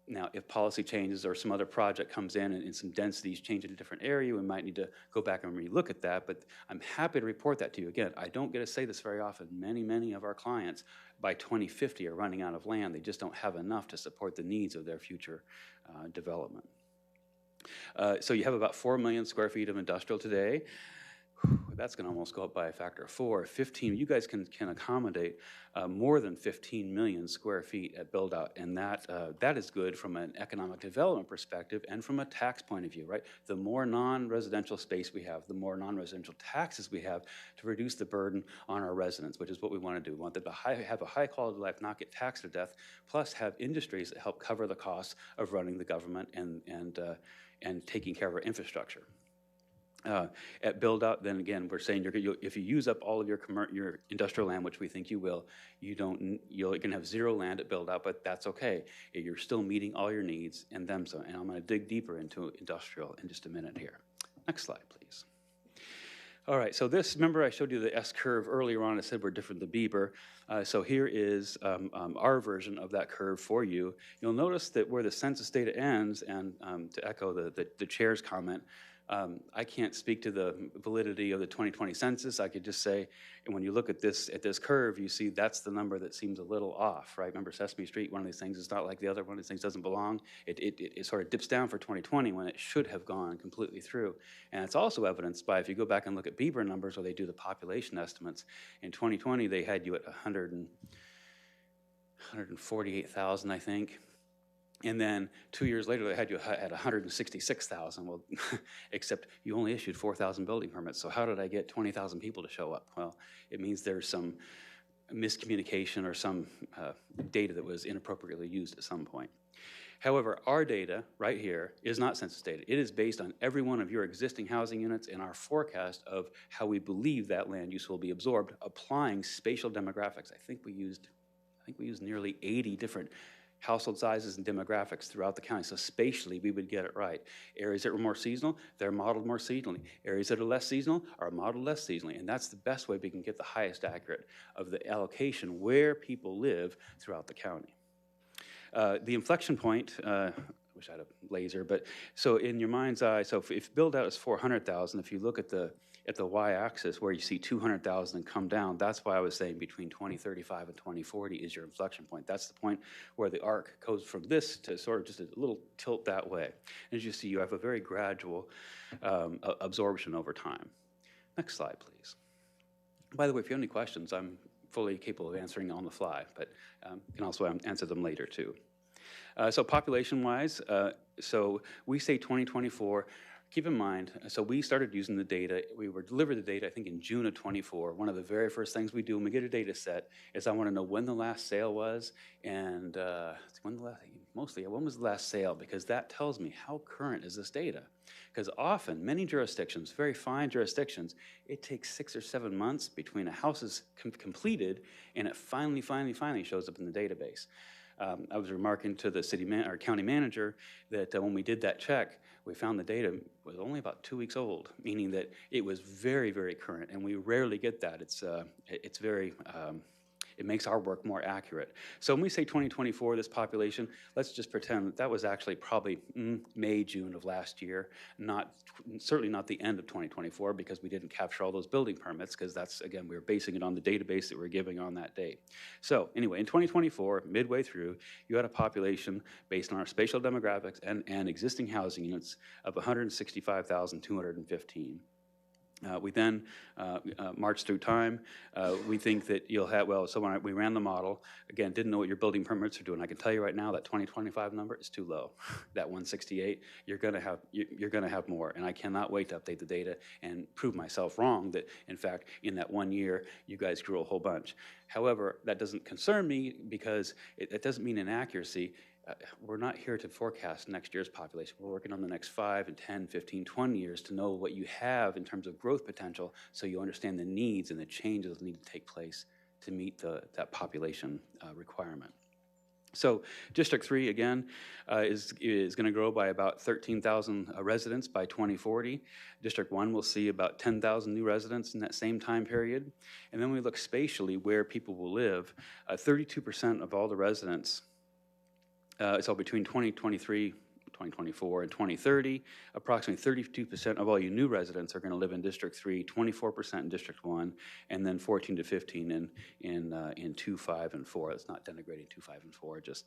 Speaker 5: Now, if policy changes or some other project comes in and some densities change in a different area, we might need to go back and relook at that, but I'm happy to report that to you. Again, I don't get to say this very often. Many of our clients by 2050 are running out of land. They just don't have enough to support the needs of their future development. So you have about 4 million square feet of industrial today. That's going to almost go up by a factor of 4. 15, you guys can accommodate more than 15 million square feet at build-out, and that is good from an economic development perspective and from a tax point of view, right? The more non-residential space we have, the more non-residential taxes we have to reduce the burden on our residents, which is what we want to do. We want them to have a high quality of life, not get taxed to death, plus have industries that help cover the costs of running the government and taking care of our infrastructure. At build-out, then again, we're saying if you use up all of your industrial land, which we think you will, you're going to have 0 land at build-out, but that's okay. You're still meeting all your needs and then some. And I'm going to dig deeper into industrial in just a minute here. Next slide, please. All right, so this, remember I showed you the S-curve earlier on. I said we're different than Bieber. So here is our version of that curve for you. You'll notice that where the census data ends, and to echo the chair's comment, I can't speak to the validity of the 2020 census. I could just say, and when you look at this curve, you see that's the number that seems a little off, right? Remember Sesame Street, one of these things is not like the other, one of these things doesn't belong. It sort of dips down for 2020 when it should have gone completely through. And it's also evidenced by, if you go back and look at Bieber numbers where they do the population estimates, in 2020 they had you at 148,000, I think. And then 2 years later, they had you at 166,000. Well, except you only issued 4,000 building permits. So how did I get 20,000 people to show up? Well, it means there's some miscommunication or some data that was inappropriately used at some point. However, our data right here is not census data. It is based on every one of your existing housing units and our forecast of how we believe that land use will be absorbed, applying spatial demographics. I think we used nearly 80 different household sizes and demographics throughout the county. So spatially, we would get it right. Areas that were more seasonal, they're modeled more seasonally. Areas that are less seasonal are modeled less seasonally. And that's the best way we can get the highest accurate of the allocation where people live throughout the county. The inflection point, I wish I had a laser, but so in your mind's eye, so if build out is 400,000, if you look at the y-axis where you see 200,000 come down, that's why I was saying between 2035 and 2040 is your inflection point. That's the point where the arc goes from this to sort of just a little tilt that way. And as you see, you have a very gradual absorption over time. Next slide, please. By the way, if you have any questions, I'm fully capable of answering on the fly, but can also answer them later too. So population-wise, so we say 2024. Keep in mind, so we started using the data, we were delivered the data, I think, in June of 24. One of the very first things we do when we get a data set is I want to know when the last sale was and when was the last sale, because that tells me how current is this data. Because often, many jurisdictions, very fine jurisdictions, it takes 6 or 7 months between a house is completed and it finally shows up in the database. I was remarking to the county manager that when we did that check, we found the data was only about 2 weeks old, meaning that it was very, very current, and we rarely get that. It's very, it makes our work more accurate. So when we say 2024, this population, let's just pretend that was actually probably May, June of last year, certainly not the end of 2024, because we didn't capture all those building permits, because that's, again, we were basing it on the database that we're giving on that date. So anyway, in 2024, midway through, you had a population based on our spatial demographics and existing housing units of 165,215. We then march through time. We think that you'll have, well, so when we ran the model, again, didn't know what your building permits are doing. I can tell you right now that 2025 number is too low. That 168, you're gonna have more, and I cannot wait to update the data and prove myself wrong that, in fact, in that 1 year, you guys grew a whole bunch. However, that doesn't concern me because it doesn't mean inaccuracy. We're not here to forecast next year's population. We're working on the next 5 and 10, 15, 20 years to know what you have in terms of growth potential so you understand the needs and the changes that need to take place to meet that population requirement. So District 3, again, is going to grow by about 13,000 residents by 2040. District 1 will see about 10,000 new residents in that same time period. And then we look spatially where people will live. 32% of all the residents, so between 2023, 2024, and 2030, approximately 32% of all you new residents are going to live in District 3, 24% in District 1, and then 14 to 15 in 2, 5, and 4. That's not denigrating 2, 5, and 4. Just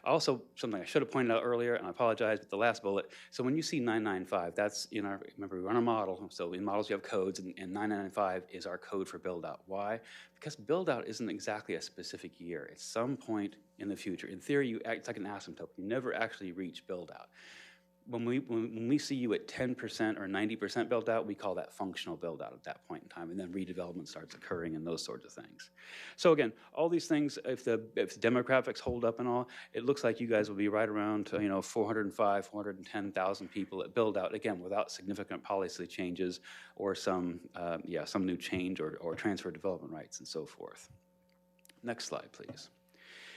Speaker 5: also something I should have pointed out earlier, and I apologize, but the last bullet. So when you see 995, that's in our, remember we run a model, so in models you have codes, and 995 is our code for build out. Why? Because build out isn't exactly a specific year. It's some point in the future. In theory, it's like an asymptote. You never actually reach build out. When we see you at 10% or 90% built out, we call that functional build out at that point in time, and then redevelopment starts occurring and those sorts of things. So again, all these things, if the demographics hold up and all, it looks like you guys will be right around 405, 410,000 people at build out, again, without significant policy changes or some new change or transfer of development rights and so forth. Next slide, please.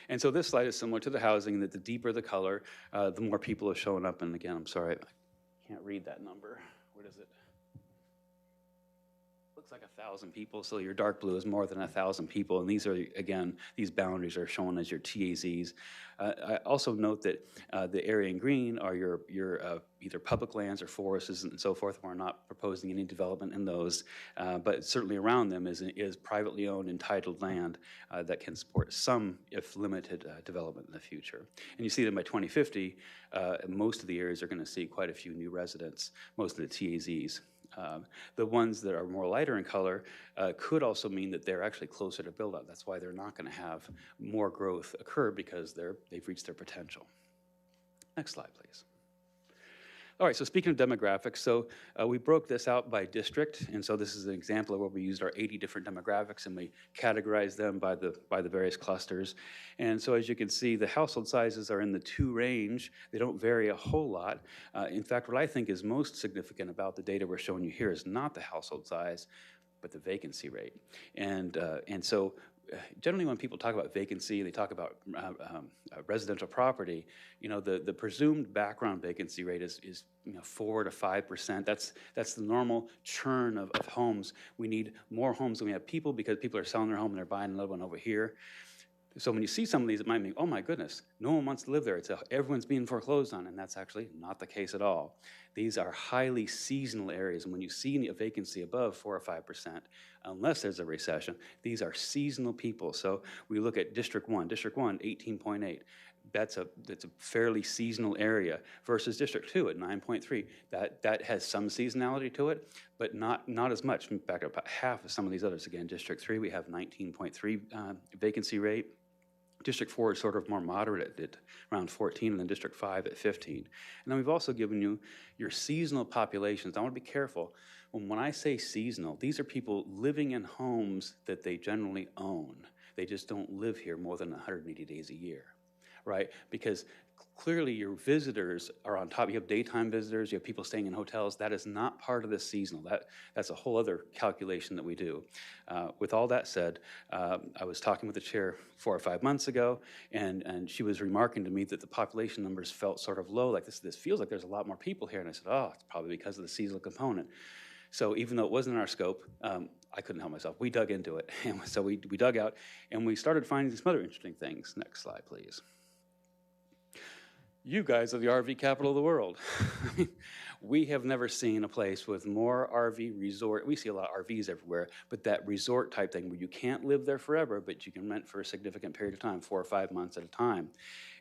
Speaker 5: And so this slide is similar to the housing, that the deeper the color, the more people have shown up. And again, I'm sorry, I can't read that number. What is it? Looks like 1,000 people, so your dark blue is more than 1,000 people. And these are, again, these boundaries are shown as your TAZs. I also note that the area in green are your either public lands or forests and so forth. We're not proposing any development in those, but certainly around them is privately owned, entitled land that can support some, if limited, development in the future. And you see that by 2050, most of the areas are going to see quite a few new residents, most of the TAZs. The ones that are more lighter in color could also mean that they're actually closer to build out. That's why they're not going to have more growth occur, because they've reached their potential. Next slide, please. All right, so speaking of demographics, so we broke this out by district, and so this is an example of where we used our 80 different demographics and we categorized them by the various clusters. And so as you can see, the household sizes are in the 2 range. They don't vary a whole lot. In fact, what I think is most significant about the data we're showing you here is not the household size, but the vacancy rate. And so generally when people talk about vacancy, they talk about residential property, the presumed background vacancy rate is 4 to 5%. That's the normal churn of homes. We need more homes than we have people, because people are selling their home and they're buying another one over here. So when you see some of these, it might mean, oh my goodness, no one wants to live there. Everyone's being foreclosed on, and that's actually not the case at all. These are highly seasonal areas, and when you see a vacancy above 4 or 5%, unless there's a recession, these are seasonal people. So we look at District 1, 18.8. That's a fairly seasonal area, versus District 2 at 9.3. That has some seasonality to it, but not as much. In fact, about half of some of these others. Again, District 3, we have 19.3 vacancy rate. District 4 is sort of more moderate at around 14, and then District 5 at 15. And then we've also given you your seasonal populations. I want to be careful. When I say seasonal, these are people living in homes that they generally own. They just don't live here more than 180 days a year, right? Because clearly your visitors are on top. You have daytime visitors, you have people staying in hotels. That is not part of the seasonal. That's a whole other calculation that we do. With all that said, I was talking with the chair 4 or 5 months ago, and she was remarking to me that the population numbers felt sort of low, like this feels like there's a lot more people here. And I said, oh, it's probably because of the seasonal component. So even though it wasn't in our scope, I couldn't help myself. We dug into it. And so we dug out, and we started finding some other interesting things. Next slide, please. You guys are the RV capital of the world. We have never seen a place with more RV resort. We see a lot of RVs everywhere, but that resort type thing where you can't live there forever, but you can rent for a significant period of time, 4 or 5 months at a time.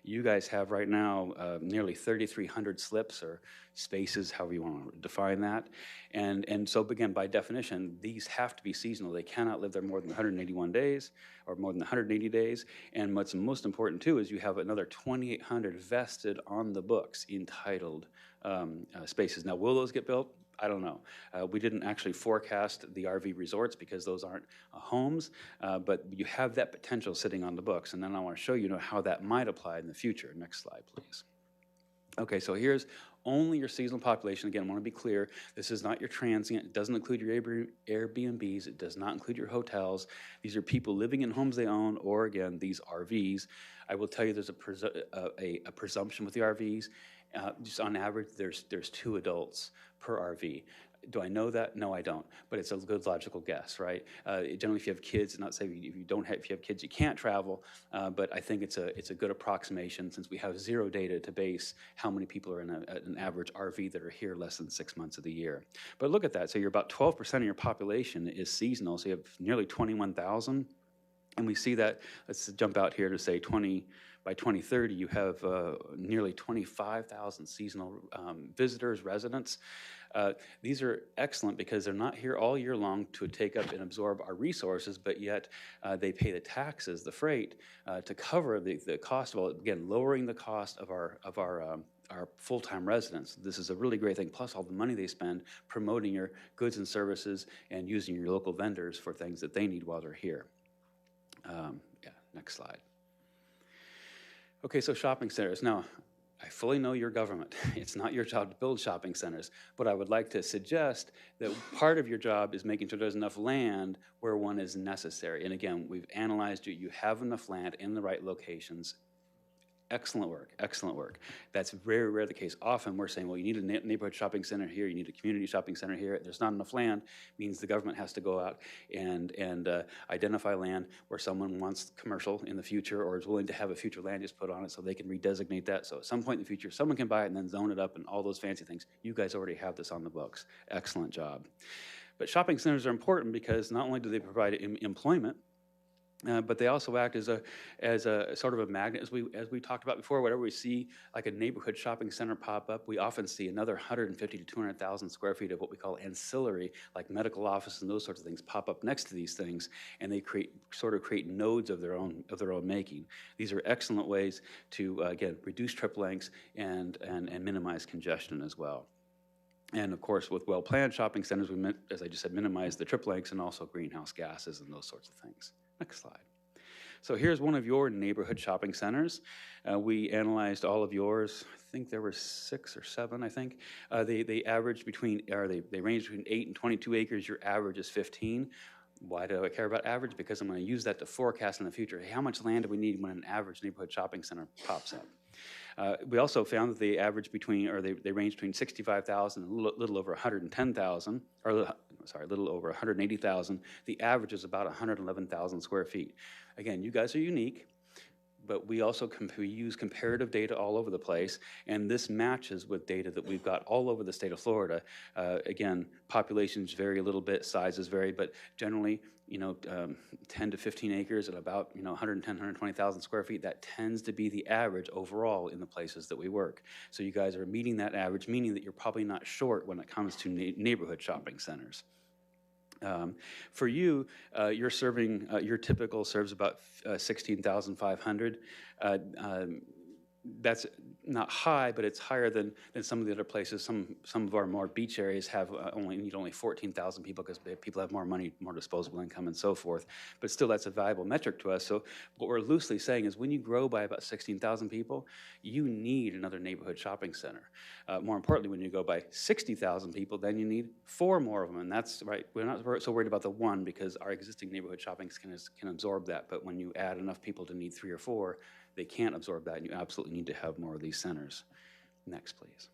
Speaker 5: You guys have right now nearly 3,300 slips or spaces, however you want to define that. And so again, by definition, these have to be seasonal. They cannot live there more than 181 days or more than 180 days. And what's most important too is you have another 2,800 vested on the books entitled spaces. Now, will those get built? I don't know. We didn't actually forecast the RV resorts because those aren't homes, but you have that potential sitting on the books. And then I want to show you how that might apply in the future. Next slide, please. Okay, so here's only your seasonal population. Again, I want to be clear, this is not your transient. It doesn't include your Airbnbs. It does not include your hotels. These are people living in homes they own, or again, these RVs. I will tell you there's a presumption with the RVs. Just on average, there's 2 adults per RV. Do I know that? No, I don't. But it's a good logical guess, right? Generally, if you have kids, not saying if you have kids, you can't travel. But I think it's a good approximation since we have zero data to base how many people are in an average RV that are here less than 6 months of the year. But look at that. So you're about 12% of your population is seasonal. So you have nearly 21,000. And we see that, let's jump out here to say by 2030, you have nearly 25,000 seasonal visitors, residents. These are excellent because they're not here all year long to take up and absorb our resources, but yet they pay the taxes, the freight, to cover the cost of all, again, lowering the cost of our full-time residents. This is a really great thing, plus all the money they spend promoting your goods and services and using your local vendors for things that they need while they're here. Yeah, next slide. Okay, so shopping centers. Now, I fully know your government. It's not your job to build shopping centers, but I would like to suggest that part of your job is making sure there's enough land where one is necessary. And again, we've analyzed you have enough land in the right locations. Excellent work, excellent work. That's very rare the case. Often we're saying, well, you need a neighborhood shopping center here, you need a community shopping center here. There's not enough land, means the government has to go out and identify land where someone wants commercial in the future or is willing to have a future land use put on it so they can redesignate that. So at some point in the future, someone can buy it and then zone it up and all those fancy things. You guys already have this on the books. Excellent job. But shopping centers are important because not only do they provide employment, but they also act as a sort of a magnet, as we talked about before. Whenever we see like a neighborhood shopping center pop up, we often see another 150 to 200,000 square feet of what we call ancillary, like medical office and those sorts of things, pop up next to these things, and they create nodes of their own making. These are excellent ways to again reduce trip lengths and minimize congestion as well. And of course, with well-planned shopping centers, we, as I just said, minimize the trip lengths and also greenhouse gases and those sorts of things. Next slide. So here's one of your neighborhood shopping centers. We analyzed all of yours. I think there were 6 or 7, I think. They average between, or they range between 8 and 22 acres. Your average is 15. Why do I care about average? Because I'm going to use that to forecast in the future. Hey, how much land do we need when an average neighborhood shopping center pops up? We also found that they average between, or they range between 65,000 and a little over 110,000, or sorry, a little over 180,000. The average is about 111,000 square feet. Again, you guys are unique, but we also we use comparative data all over the place, and this matches with data that we've got all over the state of Florida. Again, populations vary a little bit, sizes vary, but generally, 10 to 15 acres at about 110, 120,000 square feet. That tends to be the average overall in the places that we work. So you guys are meeting that average, meaning that you're probably not short when it comes to neighborhood shopping centers. For you, you're serving, your typical serves about 16,500. That's not high, but it's higher than some of the other places. Some of our more beach areas have only 14,000 people because people have more money, more disposable income, and so forth. But still, that's a valuable metric to us. So what we're loosely saying is when you grow by about 16,000 people, you need another neighborhood shopping center. More importantly, when you go by 60,000 people, then you need 4 more of them. And that's right. We're not so worried about the 1 because our existing neighborhood shopping can absorb that. But when you add enough people to need 3 or 4, they can't absorb that, and you absolutely need to have more of these centers. Next, please.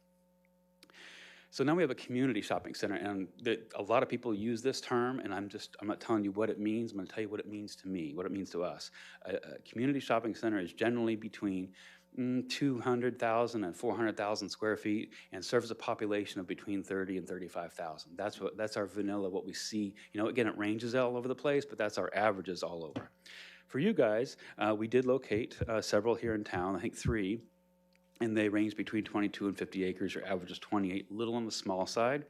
Speaker 5: So now we have a community shopping center, and a lot of people use this term, and I'm not telling you what it means. I'm going to tell you what it means to me, what it means to us. A community shopping center is generally between 200,000 and 400,000 square feet and serves a population of between 30 and 35,000. That's our vanilla, what we see. Again, it ranges all over the place, but that's our averages all over. For you guys, we did locate several here in town, I think 3, and they range between 22 and 50 acres. Your average is 28, a little on the small side.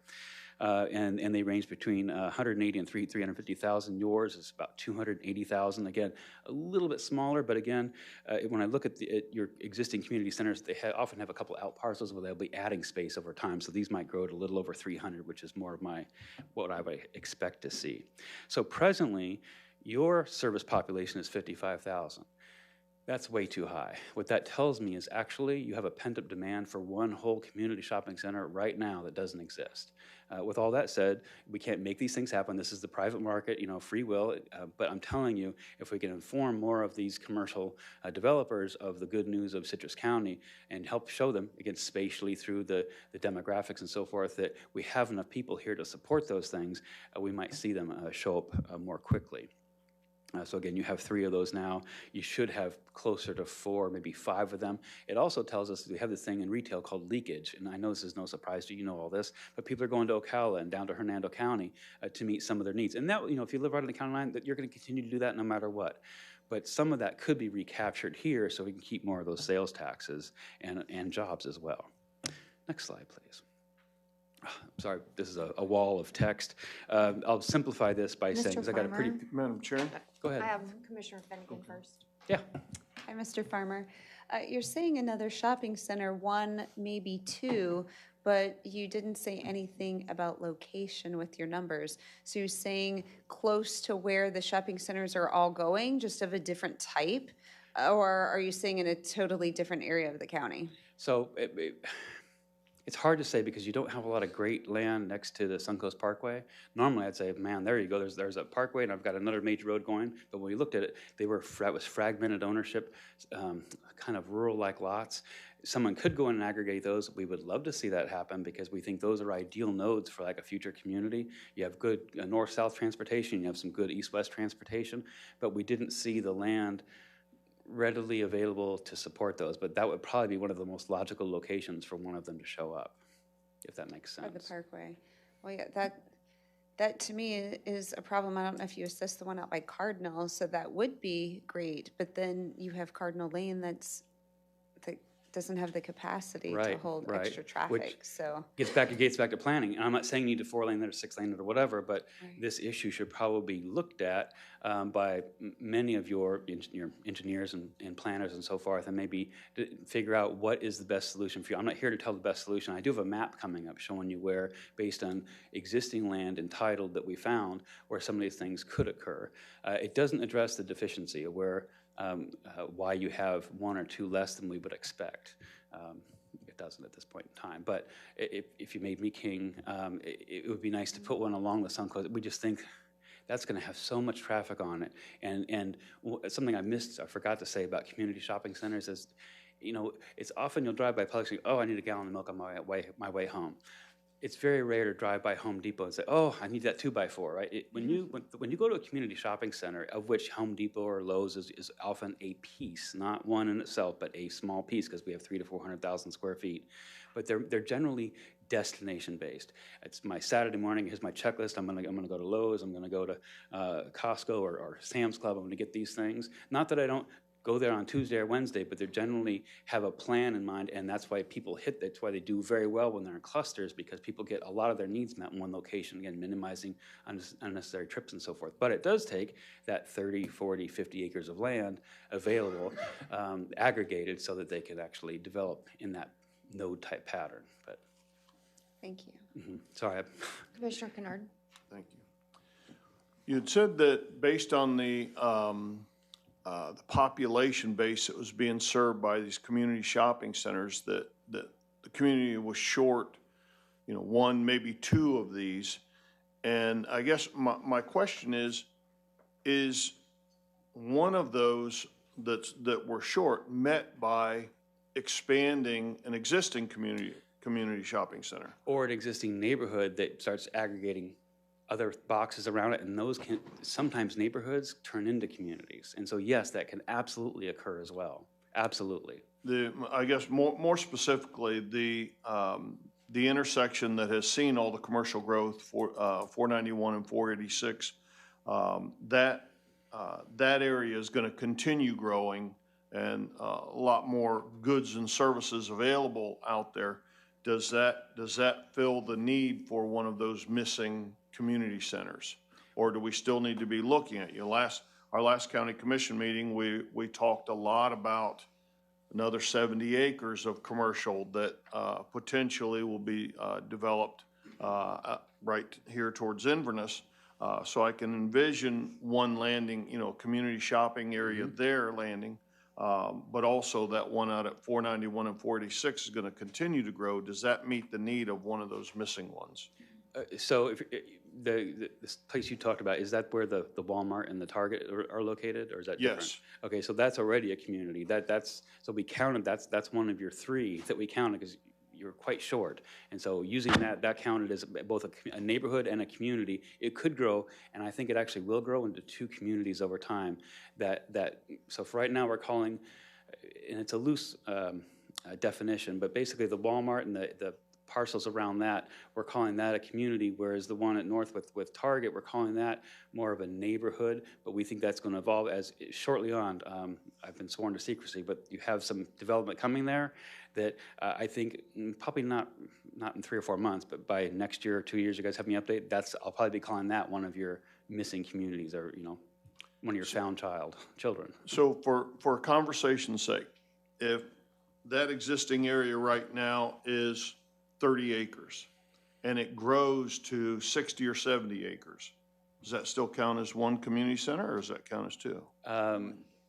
Speaker 5: And they range between 180 and 350,000. Yours is about 280,000. Again, a little bit smaller, but again, when I look at your existing community centers, they often have a couple out parcels where they'll be adding space over time. So these might grow to a little over 300, which is more of what I would expect to see. So presently, your service population is 55,000. That's way too high. What that tells me is actually you have a pent-up demand for one whole community shopping center right now that doesn't exist. With all that said, we can't make these things happen. This is the private market, free will. But I'm telling you, if we can inform more of these commercial developers of the good news of Citrus County and help show them, again, spatially through the demographics and so forth, that we have enough people here to support those things, we might see them show up more quickly. So again, you have 3 of those now. You should have closer to 4, maybe 5 of them. It also tells us that we have this thing in retail called leakage. And I know this is no surprise to you, know all this, but people are going to Ocala and down to Hernando County to meet some of their needs. And that, if you live right on the county line, that you're going to continue to do that no matter what. But some of that could be recaptured here so we can keep more of those sales taxes and jobs as well. Next slide, please. Sorry, this is a wall of text. I'll simplify this by saying, because I got a pretty...
Speaker 6: Madam Chair?
Speaker 5: Go ahead.
Speaker 2: I have Commissioner Finnegan first.
Speaker 5: Yeah.
Speaker 1: Hi, Mr. Farmer. You're saying another shopping center, 1, maybe 2, but you didn't say anything about location with your numbers. So you're saying close to where the shopping centers are all going, just of a different type? Or are you saying in a totally different area of the county?
Speaker 5: So it's hard to say because you don't have a lot of great land next to the Suncoast Parkway. Normally, I'd say, man, there you go. There's a parkway, and I've got another major road going. But when we looked at it, that was fragmented ownership, kind of rural-like lots. Someone could go in and aggregate those. We would love to see that happen because we think those are ideal nodes for like a future community. You have good north-south transportation. You have some good east-west transportation. But we didn't see the land readily available to support those, but that would probably be one of the most logical locations for one of them to show up, if that makes sense.
Speaker 1: Or the Parkway. Well, yeah, that to me is a problem. I don't know if you assessed the one out by Cardinal, so that would be great, but then you have Cardinal Lane that doesn't have the capacity to hold extra traffic, so.
Speaker 5: Gets back to planning, and I'm not saying you need a 4-lane or 6-lane or whatever, but this issue should probably be looked at by many of your engineers and planners and so forth, and maybe figure out what is the best solution for you. I'm not here to tell the best solution. I do have a map coming up showing you where, based on existing land entitled that we found, where some of these things could occur. It doesn't address the deficiency of why you have 1 or 2 less than we would expect. It doesn't at this point in time. But if you made me king, it would be nice to put one along the Suncoast. We just think that's going to have so much traffic on it. And something I forgot to say about community shopping centers is, it's often you'll drive by Publix and go, oh, I need a gallon of milk on my way home. It's very rare to drive by Home Depot and say, oh, I need that 2x4, right? When you go to a community shopping center, of which Home Depot or Lowe's is often a piece, not one in itself, but a small piece, because we have 300,000 to 400,000 square feet. But they're generally destination based. It's my Saturday morning, here's my checklist. I'm gonna go to Lowe's, I'm gonna go to Costco or Sam's Club, I'm gonna get these things. Not that I don't go there on Tuesday or Wednesday, but they generally have a plan in mind, and that's why that's why they do very well when they're in clusters, because people get a lot of their needs met in one location, again, minimizing unnecessary trips and so forth. But it does take that 30, 40, 50 acres of land available, aggregated, so that they can actually develop in that node-type pattern. But
Speaker 1: Thank you.
Speaker 5: Sorry.
Speaker 2: Commissioner Kennard.
Speaker 6: Thank you. You had said that based on the population base that was being served by these community shopping centers, that the community was short, 1, maybe 2 of these. And I guess my question is one of those that were short met by expanding an existing community shopping center?
Speaker 5: Or an existing neighborhood that starts aggregating other boxes around it, and those can sometimes neighborhoods turn into communities. And so yes, that can absolutely occur as well. Absolutely.
Speaker 6: I guess more specifically, the intersection that has seen all the commercial growth for 491 and 486, that that area is going to continue growing and a lot more goods and services available out there, does that fill the need for one of those missing community centers? Or do we still need to be looking at our last county commission meeting, we talked a lot about another 70 acres of commercial that potentially will be developed right here towards Inverness. So I can envision one landing, community shopping area there landing, but also that one out at 491 and 486 is going to continue to grow. Does that meet the need of one of those missing ones?
Speaker 5: So if this place you talked about, is that where the Walmart and the Target are located, or is that different?
Speaker 6: Yes.
Speaker 5: Okay, so that's already a community. So we counted, that's one of your three that we counted because you're quite short. And so using that counted as both a neighborhood and a community. It could grow, and I think it actually will grow into two communities over time. So for right now, we're calling, and it's a loose definition, but basically the Walmart and the parcels around that, we're calling that a community, whereas the one at North with Target, we're calling that more of a neighborhood, but we think that's going to evolve as shortly on. I've been sworn to secrecy, but you have some development coming there that I think probably not in 3 or 4 months, but by next year or 2 years, you guys have me update. I'll probably be calling that one of your missing communities, or one of your found children.
Speaker 6: So for conversation's sake, if that existing area right now is 30 acres and it grows to 60 or 70 acres, does that still count as one community center, or does that count as two?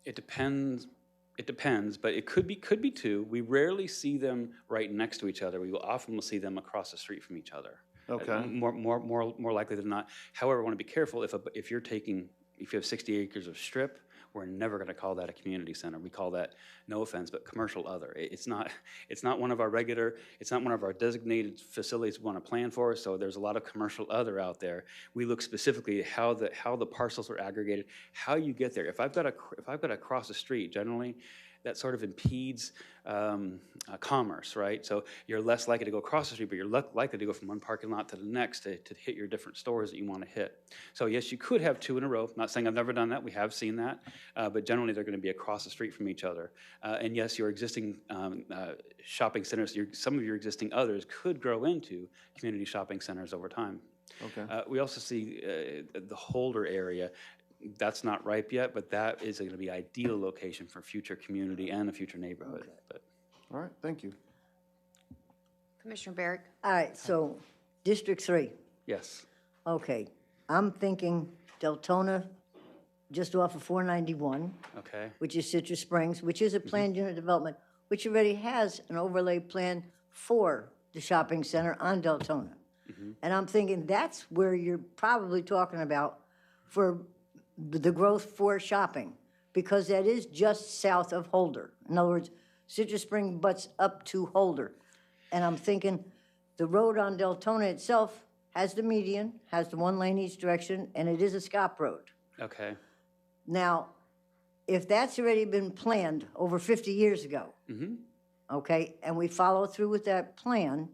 Speaker 5: It depends. It depends, but it could be two. We rarely see them right next to each other. We will often see them across the street from each other.
Speaker 6: Okay.
Speaker 5: More likely than not. However, I want to be careful if you have 60 acres of strip, we're never going to call that a community center. We call that, no offense, but commercial other. It's not one of our designated facilities we want to plan for, so there's a lot of commercial other out there. We look specifically at how the parcels are aggregated, how you get there. If I've got to cross the street, generally, that sort of impedes commerce, right? So you're less likely to go across the street, but you're likely to go from one parking lot to the next to hit your different stores that you want to hit. So yes, you could have two in a row. Not saying I've never done that. We have seen that. But generally, they're going to be across the street from each other. And yes, your existing shopping centers, some of your existing others could grow into community shopping centers over time.
Speaker 6: Okay.
Speaker 5: We also see the Holder area. That's not ripe yet, but that is going to be ideal location for future community and a future neighborhood. But
Speaker 6: All right, thank you.
Speaker 2: Commissioner Barrick?
Speaker 7: All right, so District 3,
Speaker 5: yes,
Speaker 7: okay. I'm thinking Deltona, just off of 491,
Speaker 5: okay,
Speaker 7: which is Citrus Springs, which is a planned unit development, which already has an overlay plan for the shopping center on Deltona. And I'm thinking that's where you're probably talking about for the growth for shopping, because that is just south of Holder. In other words, Citrus Spring butts up to Holder. And I'm thinking the road on Deltona itself has the median, has the 1 lane each direction, and it is a SCOP road.
Speaker 5: okay,
Speaker 7: Now, if that's already been planned over 50 years ago, okay, and we follow through with that plan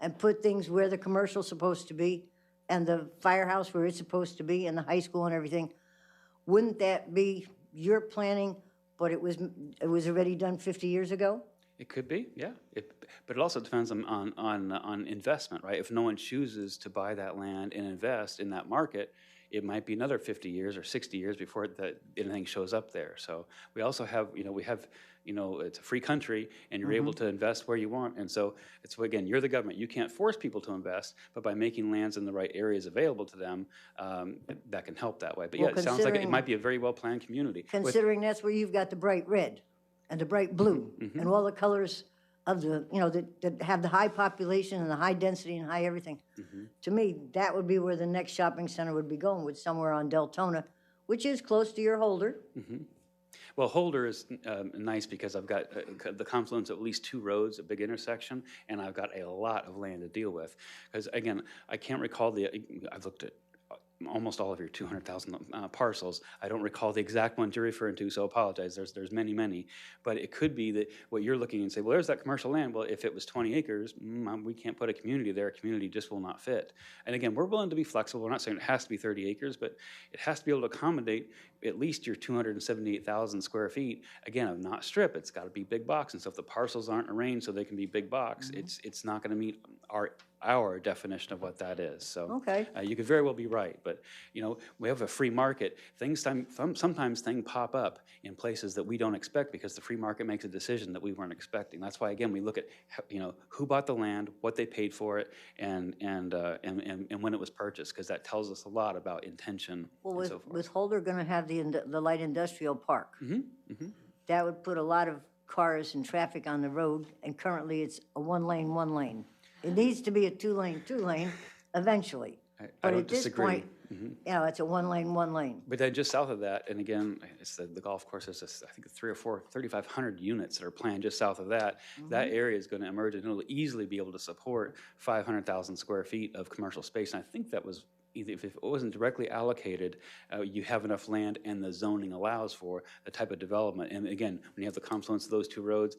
Speaker 7: and put things where the commercial's supposed to be and the firehouse where it's supposed to be and the high school and everything, wouldn't that be your planning, but it was already done 50 years ago?
Speaker 5: it could be, yeah. But it also depends on investment, right? If no one chooses to buy that land and invest in that market, it might be another 50 years or 60 years before anything shows up there. So we also have, it's a free country, and you're able to invest where you want. And so again, you're the government. You can't force people to invest, but by making lands in the right areas available to them, that can help that way. But yeah,
Speaker 7: Well,
Speaker 5: it sounds like it
Speaker 7: considering-
Speaker 5: might be a very well-planned community.
Speaker 7: Considering that's where you've got the bright red and the bright blue and all the colors of the, that have the high population and the high density and high everything. To me, that would be where the next shopping center would be going, with somewhere on Deltona, which is close to your Holder.
Speaker 5: Well, Holder is nice because I've got the confluence of at least 2 roads, a big intersection, and I've got a lot of land to deal with. Because again, I can't recall I've looked at almost all of your 200,000 parcels. I don't recall the exact ones you're referring to, so I apologize. There's many, many. But it could be that what you're looking and say, well, there's that commercial land. Well, if it was 20 acres, we can't put a community there. A community just will not fit. And again, we're willing to be flexible. We're not saying it has to be 30 acres, but it has to be able to accommodate at least your 278,000 square feet. Again, of not strip, it's got to be big box. And so if the parcels aren't arranged so they can be big box, it's not going to meet our definition of what that is. So
Speaker 7: Okay.
Speaker 5: you could very well be right, but we have a free market. Sometimes things pop up in places that we don't expect because the free market makes a decision that we weren't expecting. That's why again we look at who bought the land, what they paid for it, and when it was purchased, because that tells us a lot about intention
Speaker 7: Well,
Speaker 5: and so forth.
Speaker 7: with Holder going to have the light industrial park, that would put a lot of cars and traffic on the road, and currently it's a one lane. It needs to be a two lane eventually.
Speaker 5: I
Speaker 7: But
Speaker 5: don't
Speaker 7: at this
Speaker 5: disagree.
Speaker 7: point, it's a one lane.
Speaker 5: But then just south of that, and again, it's the golf course is just, I think 3,500 units that are planned just south of that. That area is going to emerge and it'll easily be able to support 500,000 square feet of commercial space. And I think that was, either if it wasn't directly allocated, you have enough land and the zoning allows for the type of development. And again, when you have the confluence of those two roads,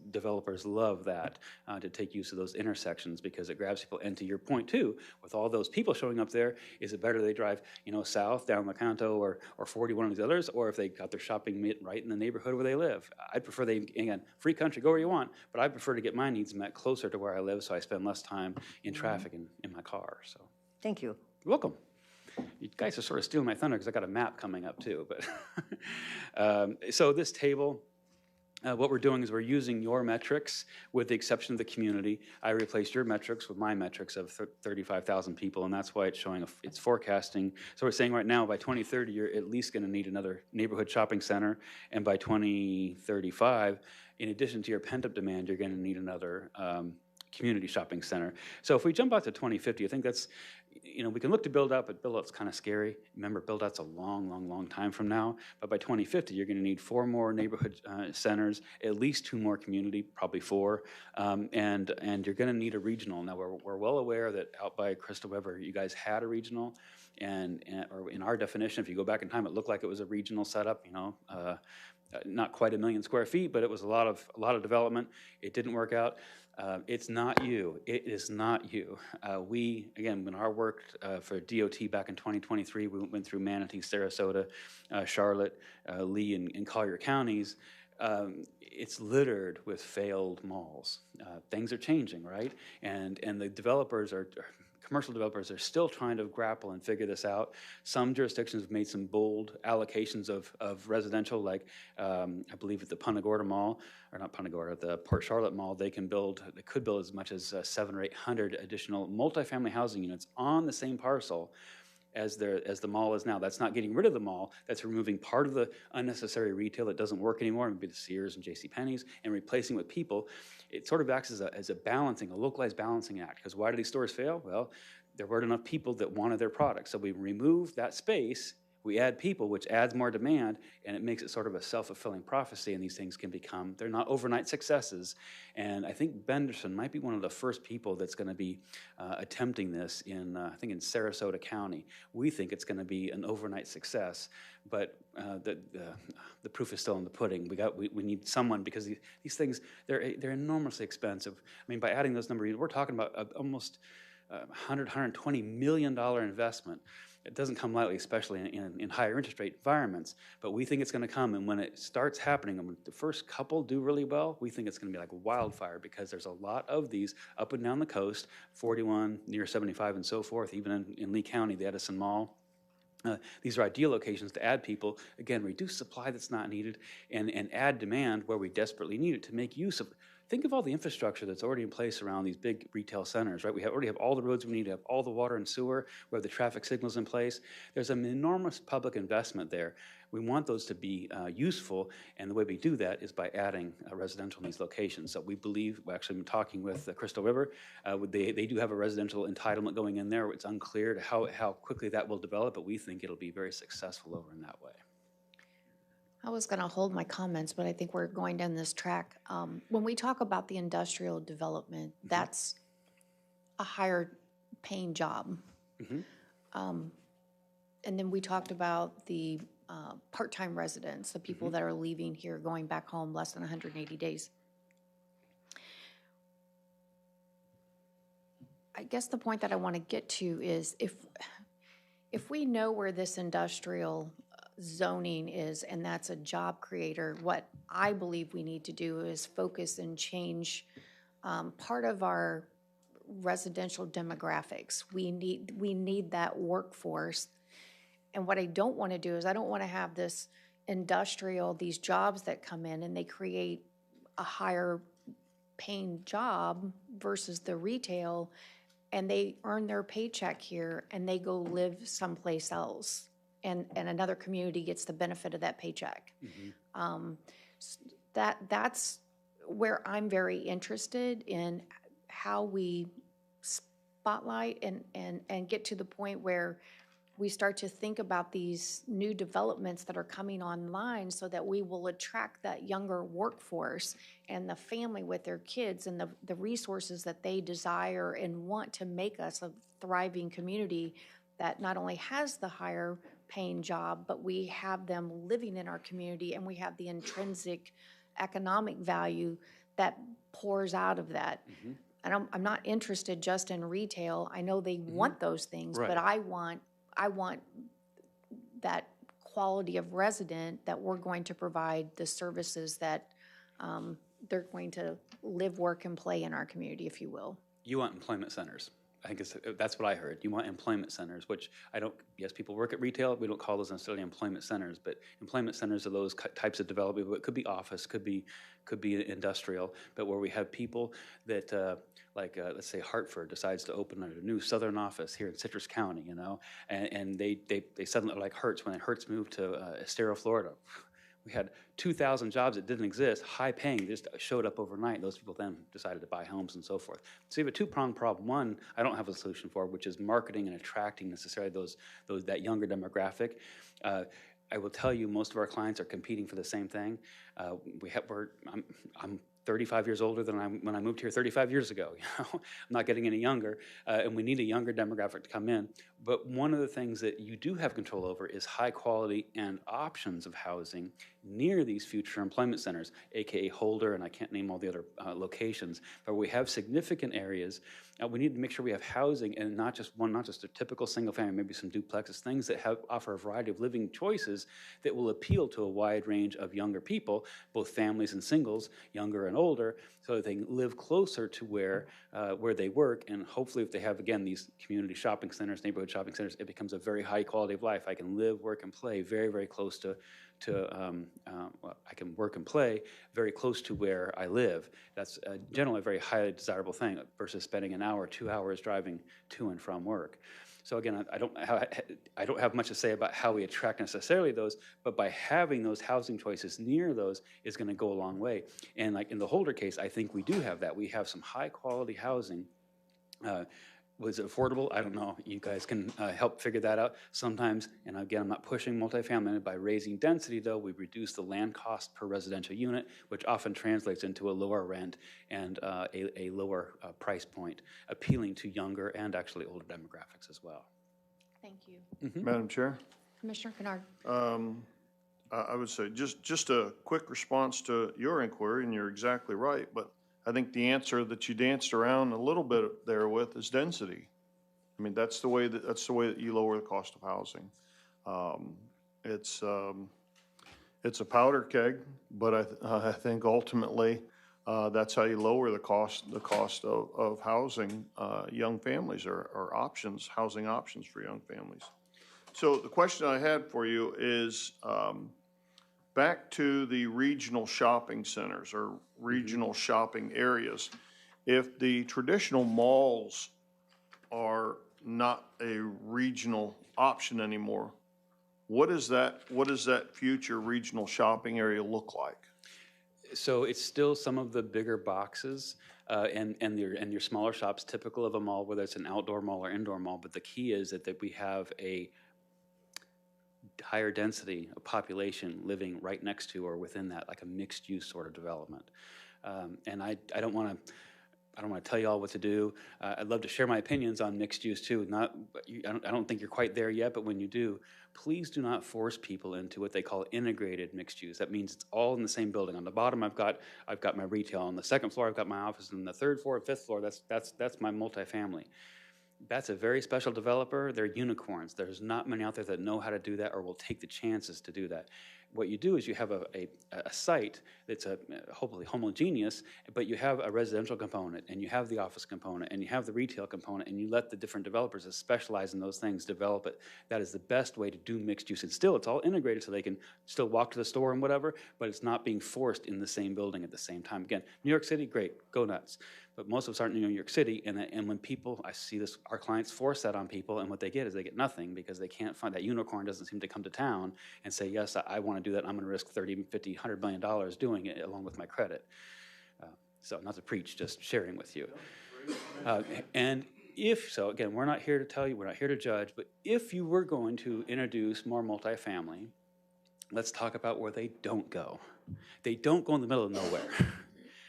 Speaker 5: developers love that, to take use of those intersections because it grabs people. And to your point too, with all those people showing up there, is it better they drive, south down Lecanto or 41 of these others, or if they got their shopping right in the neighborhood where they live? I'd prefer again, free country, go where you want, but I prefer to get my needs met closer to where I live so I spend less time in traffic in my car, so.
Speaker 7: Thank you.
Speaker 5: You're welcome. You guys are sort of stealing my thunder because I got a map coming up too. But so this table, what we're doing is we're using your metrics with the exception of the community. I replaced your metrics with my metrics of 35,000 people, and that's why it's showing, it's forecasting. So we're saying right now by 2030, you're at least going to need another neighborhood shopping center, and by 2035, in addition to your pent-up demand, you're going to need another community shopping center. So if we jump out to 2050, I think that's, we can look to build out, but build out's kind of scary. Remember, build out's a long time from now. But by 2050, you're going to need 4 more neighborhood centers, at least 2 more community, probably 4, and you're going to need a regional. Now we're well aware that out by Crystal Weber, you guys had a regional, or in our definition, if you go back in time, it looked like it was a regional setup. Not quite 1 million square feet, but it was a lot of development. It didn't work out. It's not you. It is not you. We, again, when our work for DOT back in 2023, we went through Manatee, Sarasota, Charlotte, Lee, and Collier counties. It's littered with failed malls. Things are changing, right? And the developers commercial developers are still trying to grapple and figure this out. Some jurisdictions have made some bold allocations of residential, like I believe at the Punta Gorda Mall, or not Punta Gorda, the Port Charlotte Mall, they could build as much as 700 or 800 additional multifamily housing units on the same parcel as the mall is now. That's not getting rid of the mall. That's removing part of the unnecessary retail that doesn't work anymore, maybe the Sears and JCPenney's, and replacing with people. It sort of acts as a localized balancing act. Because why do these stores fail? Well, there weren't enough people that wanted their product. So we remove that space, we add people, which adds more demand, and it makes it sort of a self-fulfilling prophecy, and these things can become, they're not overnight successes. And I think Benderson might be one of the first people that's going to be attempting this in, I think in Sarasota County. We think it's going to be an overnight success, but the proof is still in the pudding. We need someone, because these things, they're enormously expensive. I mean, by adding those numbers, we're talking about almost $120 million investment. It doesn't come lightly, especially in higher interest rate environments, but we think it's going to come. And when it starts happening, and when the first couple do really well, we think it's going to be like wildfire, because there's a lot of these up and down the coast, 41, near 75 and so forth, even in Lee County, the Edison Mall. These are ideal locations to add people, again, reduce supply that's not needed, and add demand where we desperately need it to make use of. Think of all the infrastructure that's already in place around these big retail centers, right? We already have all the roads we need, to have all the water and sewer, we have the traffic signals in place. There's an enormous public investment there. We want those to be useful, and the way we do that is by adding residential in these locations. So we believe, we're actually talking with Crystal River, they do have a residential entitlement going in there. It's unclear to how quickly that will develop, but we think it'll be very successful over in that way.
Speaker 2: I was going to hold my comments, but I think we're going down this track. When we talk about the industrial development, that's a higher paying job. And then we talked about the part-time residents, the people that are leaving here, going back home less than 180 days. I guess the point that I want to get to is if we know where this industrial zoning is and that's a job creator, what I believe we need to do is focus and change part of our residential demographics. We need that workforce. And what I don't want to do is I don't want to have this industrial, these jobs that come in and they create a higher paying job versus the retail, and they earn their paycheck here and they go live someplace else, and another community gets the benefit of that paycheck. That's where I'm very interested in how we spotlight and get to the point where we start to think about these new developments that are coming online so that we will attract that younger workforce and the family with their kids and the resources that they desire and want to make us a thriving community that not only has the higher paying job, but we have them living in our community and we have the intrinsic economic value that pours out of that. And I'm not interested just in retail. I know they want those things, but I want that quality of resident that we're going to provide the services that they're going to live, work, and play in our community, if you will.
Speaker 5: You want employment centers. I think that's what I heard. You want employment centers, which I don't, yes, people work at retail. We don't call those necessarily employment centers, but employment centers are those types of development. It could be office, could be industrial, but where we have people that, let's say Hartford decides to open a new southern office here in Citrus County, and they suddenly, like Hertz, when Hertz moved to Estero, Florida, we had 2,000 jobs that didn't exist, high paying, just showed up overnight. Those people then decided to buy homes and so forth. So you have a two-pronged problem. One, I don't have a solution for, which is marketing and attracting necessarily that younger demographic. I will tell you, most of our clients are competing for the same thing. I'm 35 years older than when I moved here 35 years ago. I'm not getting any younger, and we need a younger demographic to come in. But one of the things that you do have control over is high quality and options of housing near these future employment centers, aka Holder, and I can't name all the other locations, but we have significant areas. We need to make sure we have housing, and not just a typical single family, maybe some duplexes, things that offer a variety of living choices that will appeal to a wide range of younger people, both families and singles, younger and older, so that they can live closer to where they work. And hopefully if they have, again, these community shopping centers, neighborhood shopping centers, it becomes a very high quality of life. I can live, work, and play very, very close to I can work and play very close to where I live. That's generally a very highly desirable thing versus spending an hour, 2 hours driving to and from work. So again, I don't have much to say about how we attract necessarily those, but by having those housing choices near those is going to go a long way. And like in the Holder case, I think we do have that. We have some high quality housing. Was it affordable? I don't know. You guys can help figure that out. Sometimes, and again, I'm not pushing multifamily. By raising density, though, we reduce the land cost per residential unit, which often translates into a lower rent and a lower price point, appealing to younger and actually older demographics as well.
Speaker 2: Thank you.
Speaker 6: Madam Chair?
Speaker 2: Commissioner Kennard.
Speaker 6: I would say just a quick response to your inquiry, and you're exactly right, but I think the answer that you danced around a little bit there with is density. I mean, that's the way that you lower the cost of housing. It's a powder keg, but I think ultimately that's how you lower the cost of housing young families or options, housing options for young families. So the question I had for you is back to the regional shopping centers or regional shopping areas. If the traditional malls are not a regional option anymore, what does that future regional shopping area look like?
Speaker 5: So it's still some of the bigger boxes and your smaller shops, typical of a mall, whether it's an outdoor mall or indoor mall. But the key is that we have a higher density of population living right next to or within that, like a mixed use sort of development. And I don't want to I don't want to tell you all what to do. I'd love to share my opinions on mixed use too. I don't think you're quite there yet, but when you do, please do not force people into what they call integrated mixed use. That means it's all in the same building. On the bottom, I've got my retail. On the second floor, I've got my office. And the third floor, fifth floor, that's my multifamily. That's a very special developer. They're unicorns. There's not many out there that know how to do that or will take the chances to do that. What you do is you have a site that's hopefully homogeneous, but you have a residential component, and you have the office component, and you have the retail component, and you let the different developers that specialize in those things develop it. That is the best way to do mixed use. And still, it's all integrated so they can still walk to the store and whatever, but it's not being forced in the same building at the same time. Again, New York City, great, go nuts. But most of us aren't in New York City, and when people, I see this, our clients force that on people, and what they get is they get nothing because they can't find, that unicorn doesn't seem to come to town and say, yes, I want to do that, I'm going to risk $30, $50, $100 million doing it along with my credit. So not to preach, just sharing with you. And if, so again, we're not here to tell you, we're not here to judge, but if you were going to introduce more multifamily, let's talk about where they don't go. They don't go in the middle of nowhere.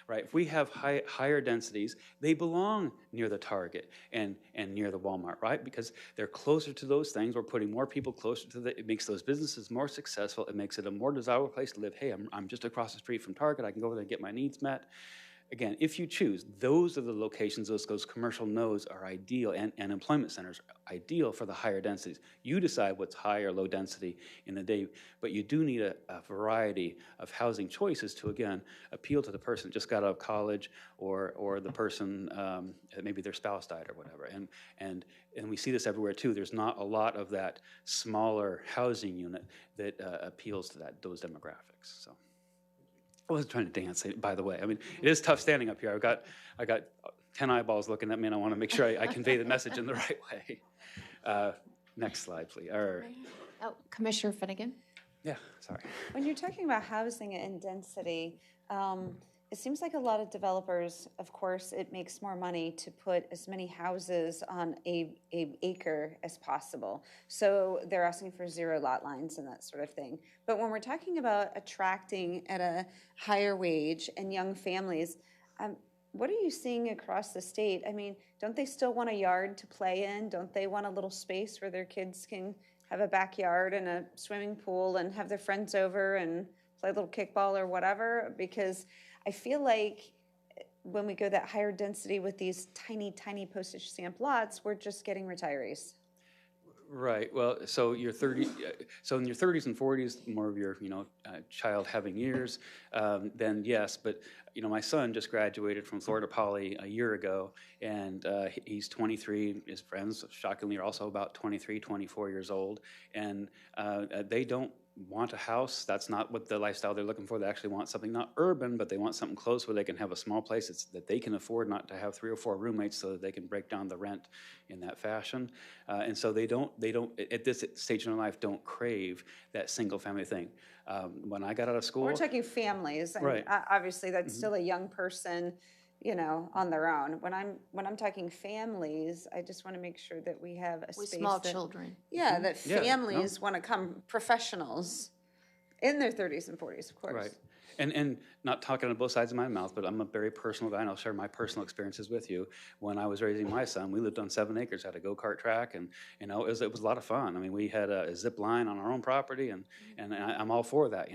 Speaker 5: Right? If we have higher densities, they belong near the Target and near the Walmart, right? Because they're closer to those things. We're putting more people closer to it makes those businesses more successful. It makes it a more desirable place to live. Hey, I'm just across the street from Target. I can go over there and get my needs met. Again, if you choose, those are the locations, those commercial nodes are ideal, and employment centers are ideal for the higher densities. You decide what's high or low density in the day, but you do need a variety of housing choices to, again, appeal to the person that just got out of college or the person, maybe their spouse died or whatever. And we see this everywhere too. There's not a lot of that smaller housing unit that appeals to those demographics. So. I wasn't trying to dance, by the way. I mean, it is tough standing up here. I got 10 eyeballs looking at me, and I want to make sure I convey the message in the right way. Next slide, please.
Speaker 2: Oh, Commissioner Finnegan.
Speaker 5: Yeah, sorry.
Speaker 1: When you're talking about housing and density, it seems like a lot of developers, of course, it makes more money to put as many houses on a acre as possible. So they're asking for 0 lot lines and that sort of thing. But when we're talking about attracting at a higher wage and young families, what are you seeing across the state? I mean, don't they still want a yard to play in? Don't they want a little space where their kids can have a backyard and a swimming pool and have their friends over and play a little kickball or whatever? Because I feel like when we go that higher density with these tiny, tiny postage stamp lots, we're just getting retirees.
Speaker 5: Right. Well, so in your 30s and 40s, more of your child having years, then yes. But my son just graduated from Florida Poly a year ago, and he's 23. His friends, shockingly, are also about 23, 24 years old, and they don't want a house. That's not what the lifestyle they're looking for. They actually want something not urban, but they want something close where they can have a small place that they can afford, not to have 3 or 4 roommates, so that they can break down the rent in that fashion. And so they don't at this stage in their life don't crave that single family thing. When I got out of school,
Speaker 1: We're talking families. And
Speaker 5: right.
Speaker 1: Obviously, that's still a young person, on their own. When I'm talking families, I just want to make sure that we have a
Speaker 2: With
Speaker 1: space
Speaker 2: small
Speaker 1: that,
Speaker 2: children.
Speaker 1: Yeah, that
Speaker 5: Yeah,
Speaker 1: families want to come professionals in their 30s and 40s, of course.
Speaker 5: right. And not talking on both sides of my mouth, but I'm a very personal guy, and I'll share my personal experiences with you. When I was raising my son, we lived on 7 acres, had a go-kart track, and it was a lot of fun. I mean, we had a zip line on our own property, and I'm all for that.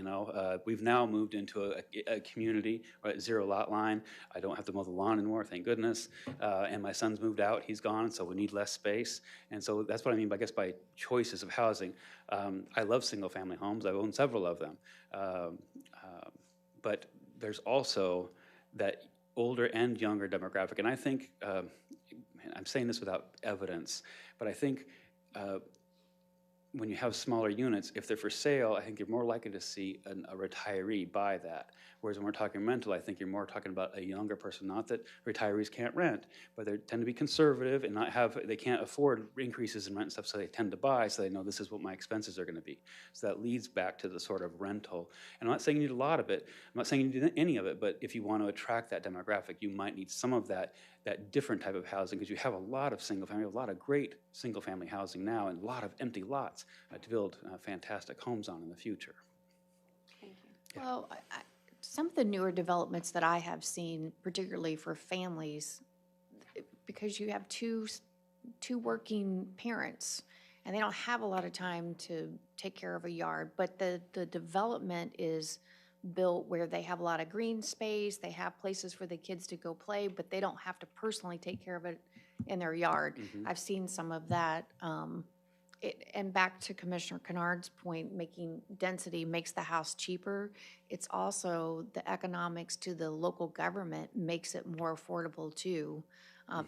Speaker 5: We've now moved into a community, right, 0 lot line. I don't have to mow the lawn anymore, thank goodness. And my son's moved out; he's gone, so we need less space. And so that's what I mean, by choices of housing. I love single-family homes. I've owned several of them. But there's also that older and younger demographic. And I think, and I'm saying this without evidence, but I think when you have smaller units, if they're for sale, I think you're more likely to see a retiree buy that. Whereas when we're talking rental, I think you're more talking about a younger person. Not that retirees can't rent, but they tend to be conservative and they can't afford increases in rent and stuff, so they tend to buy, so they know this is what my expenses are going to be. So that leads back to the sort of rental. And I'm not saying you need a lot of it. I'm not saying you need any of it, but if you want to attract that demographic, you might need some of that different type of housing, because you have a lot of single family, a lot of great single family housing now, and a lot of empty lots to build fantastic homes on in the future.
Speaker 2: Well, some of the newer developments that I have seen, particularly for families, because you have two working parents, and they don't have a lot of time to take care of a yard, but the development is built where they have a lot of green space, they have places for the kids to go play, but they don't have to personally take care of it in their yard. I've seen some of that. And back to Commissioner Kennard's point, making density makes the house cheaper. It's also the economics to the local government makes it more affordable too.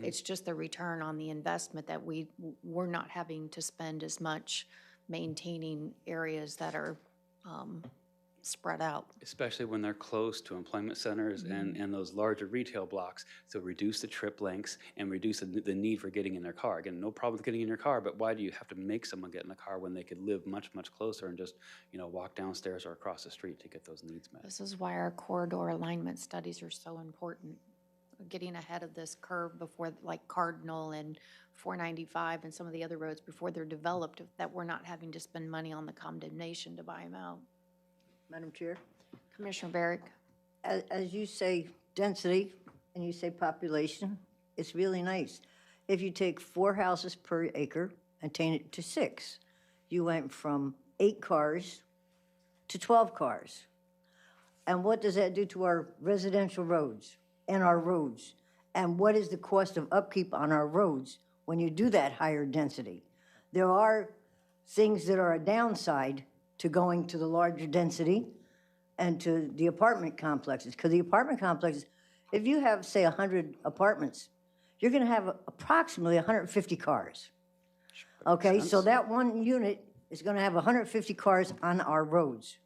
Speaker 2: It's just the return on the investment that we're not having to spend as much maintaining areas that are spread out.
Speaker 5: Especially when they're close to employment centers and those larger retail blocks. So reduce the trip lengths and reduce the need for getting in their car. Again, no problem with getting in your car, but why do you have to make someone get in the car when they could live much, much closer and just, walk downstairs or across the street to get those needs met?
Speaker 2: This is why our corridor alignment studies are so important. Getting ahead of this curve before, like Cardinal and 495 and some of the other roads, before they're developed, that we're not having to spend money on the condemnation to buy them out.
Speaker 7: Madam Chair,
Speaker 2: Commissioner Barrick?
Speaker 7: as you say density and you say population, it's really nice. If you take 4 houses per acre and turn it to 6, you went from 8 cars to 12 cars. And what does that do to our residential roads and our roads? And what is the cost of upkeep on our roads when you do that higher density? There are things that are a downside to going to the larger density and to the apartment complexes. Because the apartment complexes, if you have, say, 100 apartments, you're going to have approximately 150 cars. Okay, so that one unit is going to have 150 cars on our roads.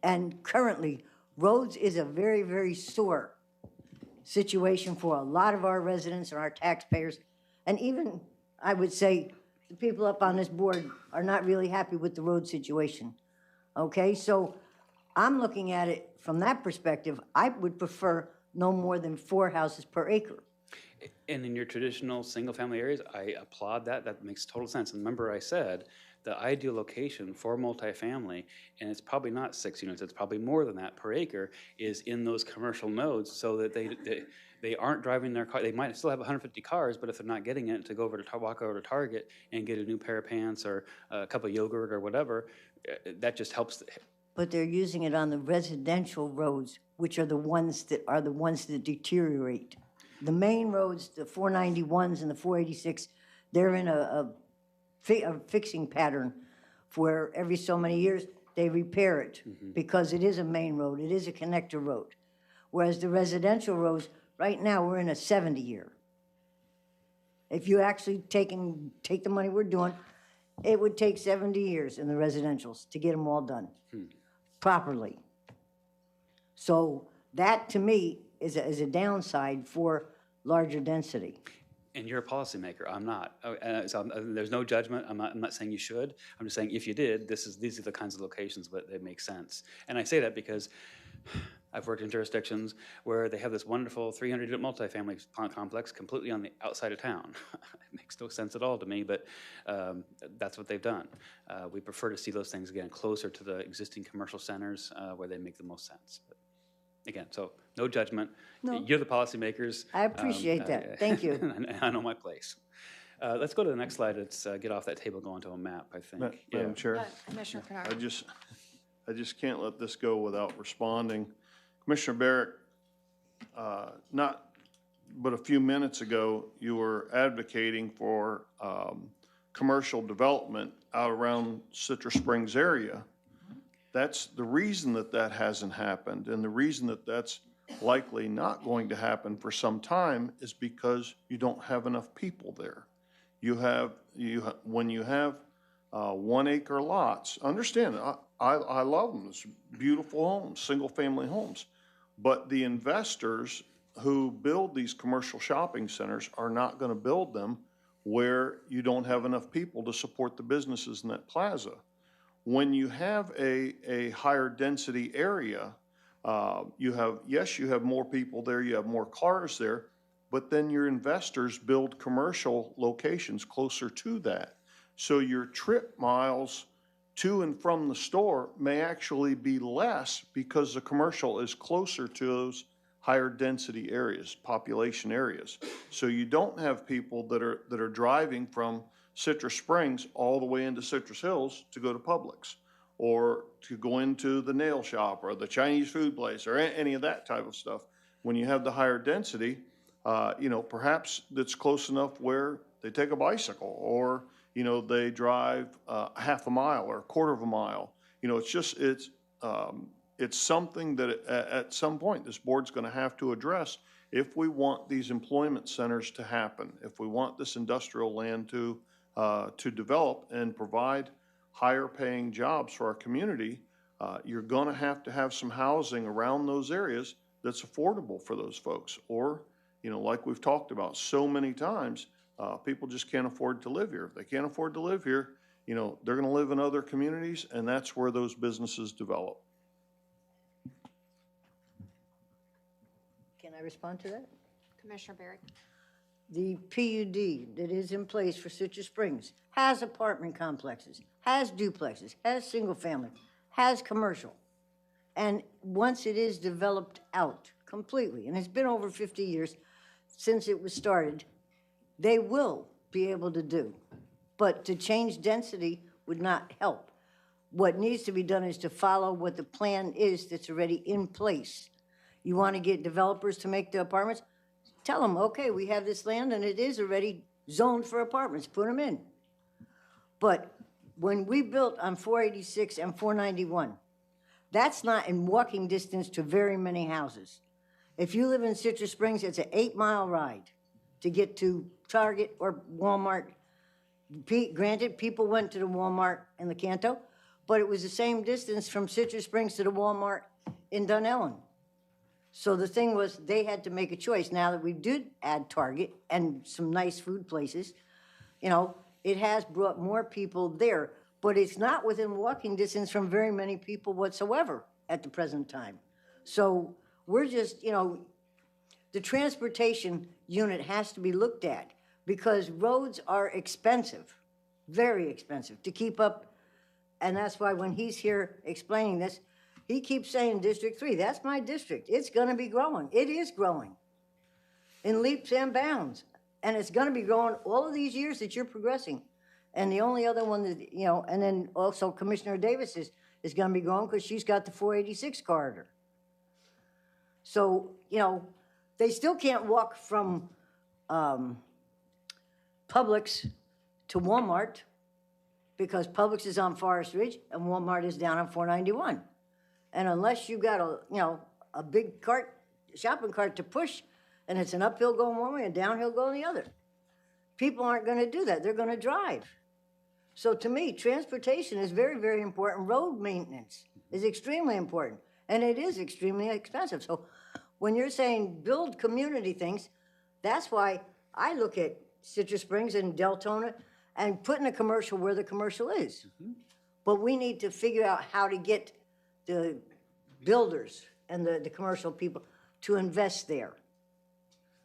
Speaker 7: And currently, roads is a very, very sore situation for a lot of our residents and our taxpayers. And even, I would say, the people up on this board are not really happy with the road situation. Okay, so I'm looking at it from that perspective. I would prefer no more than 4 houses per acre.
Speaker 5: And in your traditional single-family areas, I applaud that. That makes total sense. And remember I said, the ideal location for multifamily, and it's probably not 6 units, it's probably more than that per acre, is in those commercial nodes so that they aren't driving their car. They might still have 150 cars, but if they're not getting it to go over to walk over to Target and get a new pair of pants or a cup of yogurt or whatever, that just helps.
Speaker 7: But they're using it on the residential roads, which are the ones that deteriorate. The main roads, the 491s and the 486, they're in a fixing pattern where every so many years they repair it because it is a main road, it is a connector road. Whereas the residential roads, right now, we're in a 70-year. If you actually take the money we're doing, it would take 70 years in the residentials to get them all done properly. So that, to me, is a downside for larger density.
Speaker 5: And you're a policymaker. I'm not. There's no judgment. I'm not saying you should. I'm just saying if you did, these are the kinds of locations that make sense. And I say that because I've worked in jurisdictions where they have this wonderful 300-unit multifamily complex completely on the outside of town. It makes no sense at all to me, but that's what they've done. We prefer to see those things, again, closer to the existing commercial centers where they make the most sense. But again, so no judgment.
Speaker 7: No.
Speaker 5: You're the policymakers.
Speaker 7: I appreciate that. Thank you.
Speaker 5: And I know my place. Let's go to the next slide. Let's get off that table, go into a map, I think.
Speaker 6: Madam Chair,
Speaker 2: Commissioner Kennard?
Speaker 6: I just can't let this go without responding. Commissioner Barrick, not but a few minutes ago, you were advocating for commercial development out around Citrus Springs area. That's the reason that hasn't happened, and the reason that that's likely not going to happen for some time is because you don't have enough people there. When you have 1 acre lots, understand, I love them, it's beautiful homes, single-family homes, but the investors who build these commercial shopping centers are not going to build them where you don't have enough people to support the businesses in that plaza. When you have a higher density area, you have more people there, you have more cars there, but then your investors build commercial locations closer to that. So your trip miles to and from the store may actually be less because the commercial is closer to those higher density areas, population areas. So you don't have people that are driving from Citrus Springs all the way into Citrus Hills to go to Publix, or to go into the nail shop or the Chinese food place or any of that type of stuff. When you have the higher density, perhaps that's close enough where they take a bicycle, or, they drive half a mile or a quarter of a mile. It's something that at some point this board's going to have to address if we want these employment centers to happen, if we want this industrial land to develop and provide higher paying jobs for our community. You're going to have some housing around those areas that's affordable for those folks. Or, like we've talked about so many times, people just can't afford to live here. If they can't afford to live here, they're going to live in other communities, and that's where those businesses develop.
Speaker 7: Can I respond to that?
Speaker 2: Commissioner Barrett?
Speaker 7: The PUD that is in place for Citrus Springs has apartment complexes, has duplexes, has single family, has commercial. And once it is developed out completely, and it's been over 50 years since it was started, they will be able to do. But to change density would not help. What needs to be done is to follow what the plan is that's already in place. You want to get developers to make the apartments? Tell them, okay, we have this land and it is already zoned for apartments, put them in. But when we built on 486 and 491, that's not in walking distance to very many houses. If you live in Citrus Springs, it's an 8-mile ride to get to Target or Walmart. Granted, people went to the Walmart in the Canto, but it was the same distance from Citrus Springs to the Walmart in Dunellen. So the thing was, they had to make a choice. Now that we did add Target and some nice food places, it has brought more people there, but it's not within walking distance from very many people whatsoever at the present time. So we're just, the transportation unit has to be looked at, because roads are expensive, very expensive to keep up. And that's why when he's here explaining this, he keeps saying District 3. That's my district. It's going to be growing. It is growing in leaps and bounds. And it's going to be growing all of these years that you're progressing. And the only other one that, and then also Commissioner Davis is going to be growing because she's got the 486 corridor. So, they still can't walk from Publix to Walmart, because Publix is on Forest Ridge and Walmart is down on 491. And unless you got a big shopping cart to push, and it's an uphill going one way and downhill going the other, people aren't going to do that. They're going to drive. So to me, transportation is very, very important. Road maintenance is extremely important, and it is extremely expensive. So when you're saying build community things, that's why I look at Citrus Springs and Deltona and putting a commercial where the commercial is. Mm-hmm. But we need to figure out how to get the builders and the commercial people to invest there,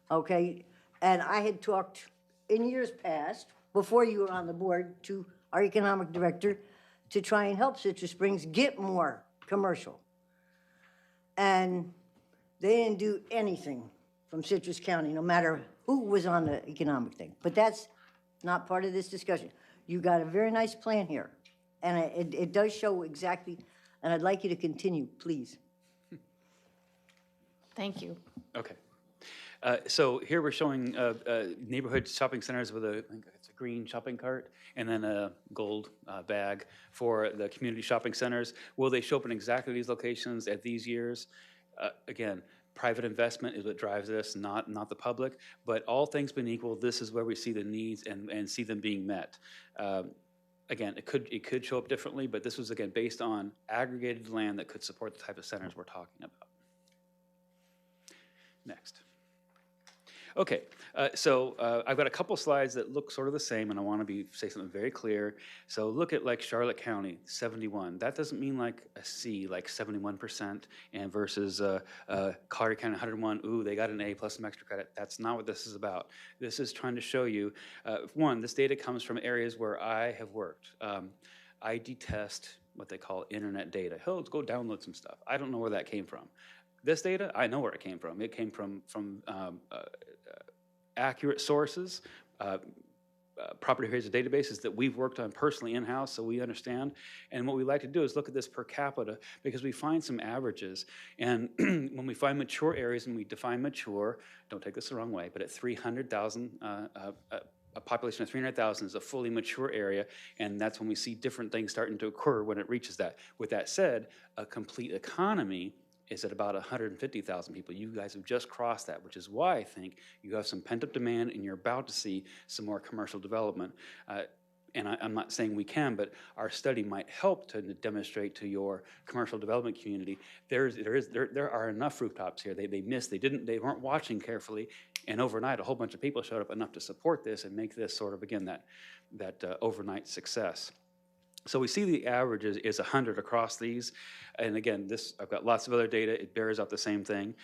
Speaker 7: okay? And I had talked in years past, before you were on the board, to our economic director to try and help Citrus Springs get more commercial. And they didn't do anything from Citrus County, no matter who was on the economic thing. But that's not part of this discussion. You got a very nice plan here, and it does show exactly. And I'd like you to continue, please.
Speaker 2: Thank you.
Speaker 5: Okay. So here we're showing neighborhood shopping centers with I think it's a green shopping cart and then a gold bag for the community shopping centers. Will they show up in exactly these locations at these years? Again, private investment is what drives this, not the public. But all things being equal, this is where we see the needs and see them being met. Again, it could show up differently, but this was, again, based on aggregated land that could support the type of centers we're talking about. Next. Okay, so I've got a couple slides that look sort of the same, and I want to say something very clear. So look at like Charlotte County, 71. That doesn't mean like a C, like 71%, and versus Collier County, 101. Ooh, they got an A plus some extra credit. That's not what this is about. This is trying to show you, one, this data comes from areas where I have worked. I detest what they call internet data. Oh, let's go download some stuff. I don't know where that came from. This data, I know where it came from. It came from accurate sources, property appraiser databases that we've worked on personally in-house, so we understand. And what we like to do is look at this per capita, because we find some averages. And when we find mature areas, and we define mature, don't take this the wrong way, but at 300,000, a population of 300,000 is a fully mature area, and that's when we see different things starting to occur when it reaches that. With that said, a complete economy is at about 150,000 people. You guys have just crossed that, which is why I think you have some pent-up demand and you're about to see some more commercial development. And I'm not saying we can, but our study might help to demonstrate to your commercial development community there are enough rooftops here. They weren't watching carefully, and overnight a whole bunch of people showed up enough to support this and make this sort of, again, that overnight success. So we see the average is 100 across these. And again, I've got lots of other data. It bears out the same thing.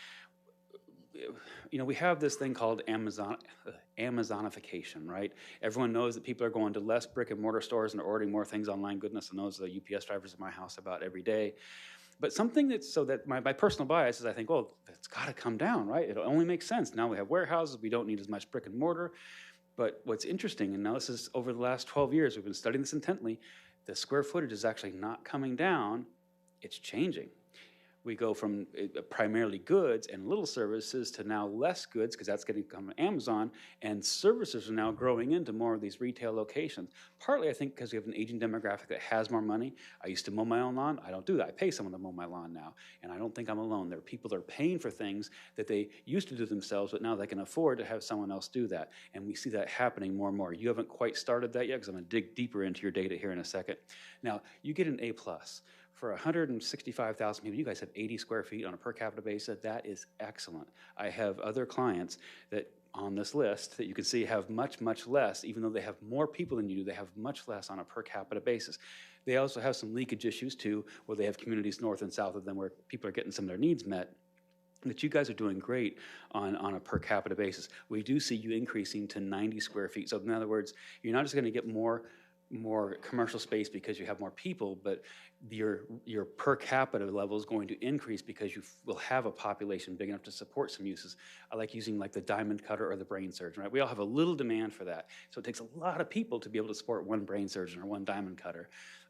Speaker 5: We have this thing called Amazonification, right? Everyone knows that people are going to less brick and mortar stores and are ordering more things online. Goodness knows the UPS drivers in my house about every day. But something that my personal bias is, I think, well, it's got to come down, right? It only makes sense. Now we have warehouses. We don't need as much brick and mortar. But what's interesting, and now this is over the last 12 years, we've been studying this intently, the square footage is actually not coming down, it's changing. We go from primarily goods and little services to now less goods, because that's getting to come from Amazon, and services are now growing into more of these retail locations. Partly, I think, because we have an aging demographic that has more money. I used to mow my own lawn. I don't do that. I pay someone to mow my lawn now, and I don't think I'm alone. There are people that are paying for things that they used to do themselves, but now they can afford to have someone else do that, and we see that happening more and more. You haven't quite started that yet, because I'm going to dig deeper into your data here in a second. Now, you get an A+. For 165,000 people, you guys have 80 square feet on a per capita basis. That is excellent. I have other clients that on this list that you can see have much, much less. Even though they have more people than you do, they have much less on a per capita basis. They also have some leakage issues too, where they have communities north and south of them where people are getting some of their needs met. That you guys are doing great on a per capita basis. We do see you increasing to 90 square feet. So in other words, you're not just going to get more commercial space because you have more people, but your per capita level is going to increase because you will have a population big enough to support some uses. I like using like the diamond cutter or the brain surgeon, right? We all have a little demand for that. So it takes a lot of people to be able to support one brain surgeon or one diamond cutter.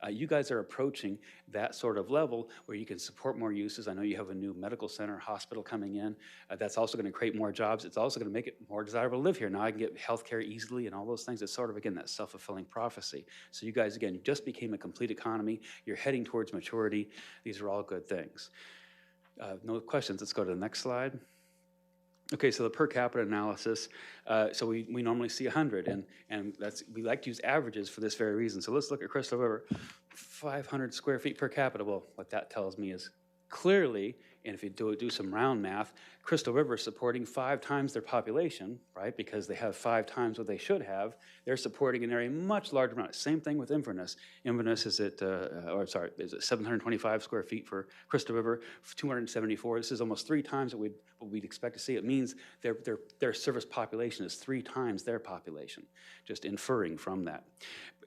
Speaker 5: You guys are approaching that sort of level where you can support more uses. I know you have a new medical center, hospital coming in. That's also going to create more jobs. It's also going to make it more desirable to live here. Now I can get healthcare easily and all those things. It's sort of, again, that self-fulfilling prophecy. So you guys, again, you just became a complete economy. You're heading towards maturity. These are all good things. No questions. Let's go to the next slide. Okay, so the per capita analysis, so we normally see 100, and we like to use averages for this very reason. So let's look at Crystal River, 500 square feet per capita. Well, what that tells me is clearly, and if you do some round math, Crystal River is supporting 5 times their population, right? Because they have 5 times what they should have. They're supporting an area much larger amount. Same thing with Inverness. Inverness is at, is at 725 square feet for Crystal River, 274. This is almost 3 times what we'd expect to see. It means their service population is 3 times their population, just inferring from that.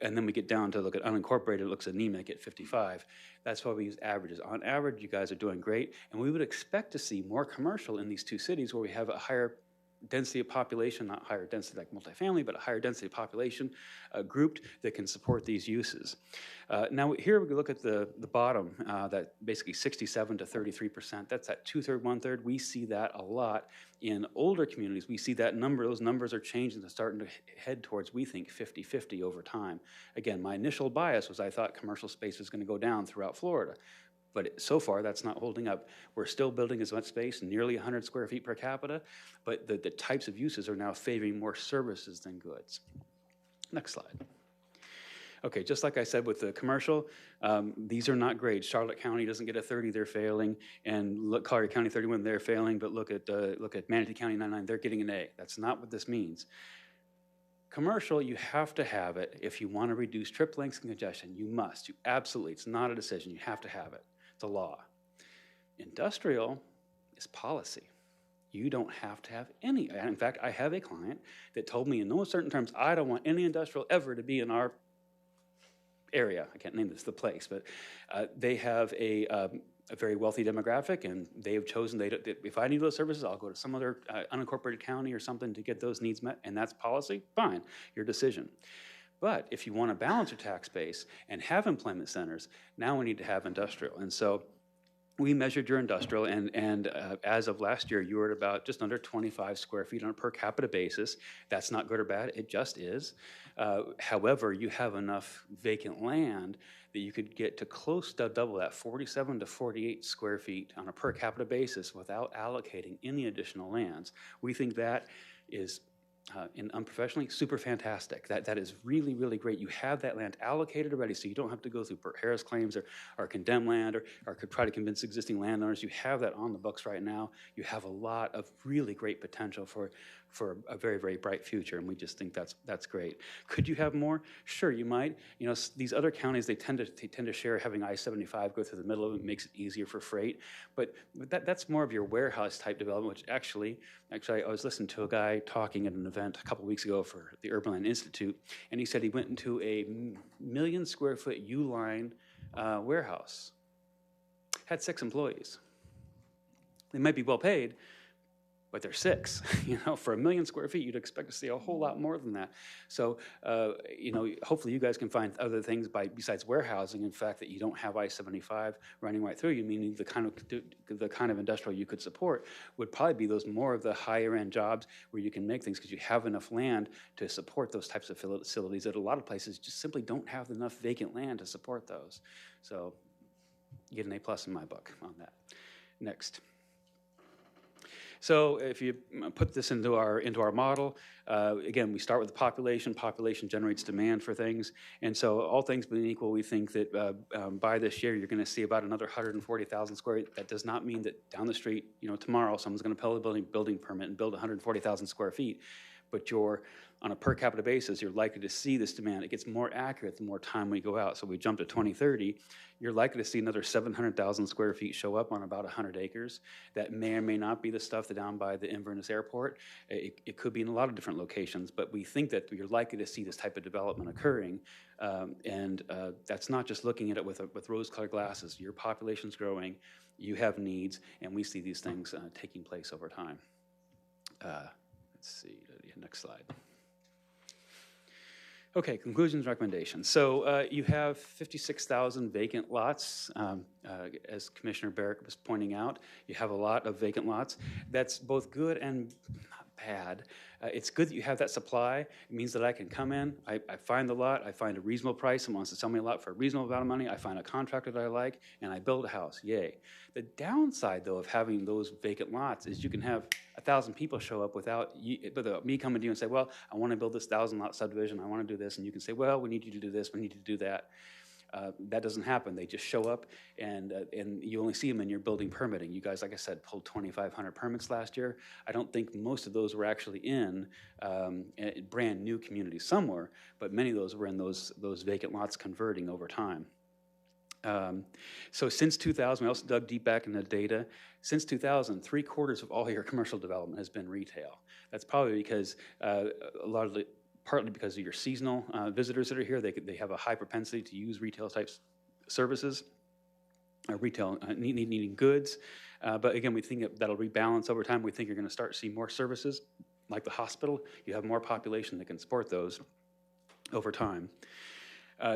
Speaker 5: And then we get down to look at unincorporated, it looks anemic at 55. That's why we use averages. On average, you guys are doing great, and we would expect to see more commercial in these 2 cities where we have a higher density of population, not higher density like multifamily, but a higher density of population grouped that can support these uses. Now here we look at the bottom, that basically 67 to 33%. That's at 2/3, 1/3. We see that a lot in older communities. We see that number, those numbers are changing and starting to head towards, we think, 50-50 over time. Again, my initial bias was I thought commercial space was going to go down throughout Florida. But so far, that's not holding up. We're still building as much space, nearly 100 square feet per capita, but the types of uses are now favoring more services than goods. Next slide. Okay, just like I said with the commercial, these are not grades. Charlotte County doesn't get a 30, they're failing, and look, Collier County 31, they're failing, but look at Manatee County 99, they're getting an A. That's not what this means. Commercial, you have to have it if you want to reduce trip lengths and congestion. You must. You absolutely. It's not a decision. You have to have it. It's a law. Industrial is policy. You don't have to have any. In fact, I have a client that told me in no certain terms, I don't want any industrial ever to be in our area, I can't name this the place, but they have a very wealthy demographic, and they have chosen, if I need those services, I'll go to some other unincorporated county or something to get those needs met, and that's policy, fine, your decision. But if you want to balance your tax base and have employment centers, now we need to have industrial. And so we measured your industrial, and as of last year, you were at about just under 25 square feet on a per capita basis. That's not good or bad, it just is. However, you have enough vacant land that you could get to close to double that, 47 to 48 square feet on a per capita basis without allocating any additional lands. We think that is unprofessionally, super fantastic. That is really, really great. You have that land allocated already, so you don't have to go through Burt Harris claims or condemn land or could try to convince existing landowners. You have that on the books right now. You have a lot of really great potential for a very, very bright future, and we just think that's great. Could you have more? Sure, you might. You know, these other counties, they tend to share. Having I-75 go through the middle of it makes it easier for freight, but that's more of your warehouse type development, which actually I was listening to a guy talking at an event a couple weeks ago for the Urban Land Institute, and he said he went into a 1 million square foot U-line warehouse, had 6 employees. They might be well paid, but they're 6. You know, for 1 million square feet, you'd expect to see a whole lot more than that. So, you know, hopefully you guys can find other things besides warehousing. In fact, that you don't have I-75 running right through you, meaning the kind of industrial you could support would probably be those more of the higher end jobs where you can make things because you have enough land to support those types of facilities that a lot of places just simply don't have enough vacant land to support those. So, you get an A+ in my book on that. Next. So if you put this into our model, again, we start with the population. Population generates demand for things. And so all things being equal, we think that by this year, you're going to see about another 140,000 square feet. That does not mean that down the street, you know, tomorrow, someone's going to pull a building permit and build 140,000 square feet. But on a per capita basis, you're likely to see this demand. It gets more accurate the more time we go out. So we jump to 2030, you're likely to see another 700,000 square feet show up on about 100 acres. That may or may not be the stuff that down by the Inverness Airport. It could be in a lot of different locations, but we think that you're likely to see this type of development occurring. And that's not just looking at it with rose-colored glasses. Your population's growing, you have needs, and we see these things taking place over time. Let's see, next slide. Okay, conclusions, recommendations. So you have 56,000 vacant lots, as Commissioner Barrett was pointing out. You have a lot of vacant lots. That's both good and not bad. It's good that you have that supply. It means that I can come in, I find the lot, I find a reasonable price, someone wants to sell me a lot for a reasonable amount of money, I find a contractor that I like, and I build a house, yay. The downside, though, of having those vacant lots is you can have 1,000 people show up without me coming to you and say, well, I want to build this 1,000-lot subdivision, I want to do this, and you can say, well, we need you to do this, we need you to do that. That doesn't happen. They just show up, and you only see them in your building permitting. You guys, like I said, pulled 2,500 permits last year. I don't think most of those were actually in brand new communities. Some were, but many of those were in those vacant lots converting over time. So since 2000, we also dug deep back into the data. Since 2000, 3/4 of all your commercial development has been retail. That's probably because partly because of your seasonal visitors that are here. They have a high propensity to use retail types services, retail needing goods. But again, we think that'll rebalance over time. We think you're going to start to see more services like the hospital. You have more population that can support those over time.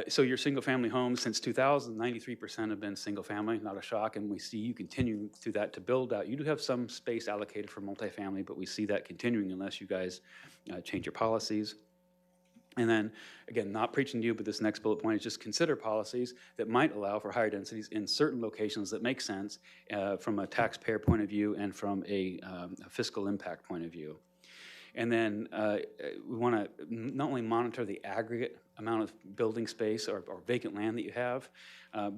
Speaker 5: So your single-family homes since 2000, 93% have been single-family, not a shock, and we see you continue through that to build out. You do have some space allocated for multifamily, but we see that continuing unless you guys change your policies. And then, again, not preaching to you, but this next bullet point is just consider policies that might allow for higher densities in certain locations that make sense from a taxpayer point of view and from a fiscal impact point of view. And then we want to not only monitor the aggregate amount of building space or vacant land that you have,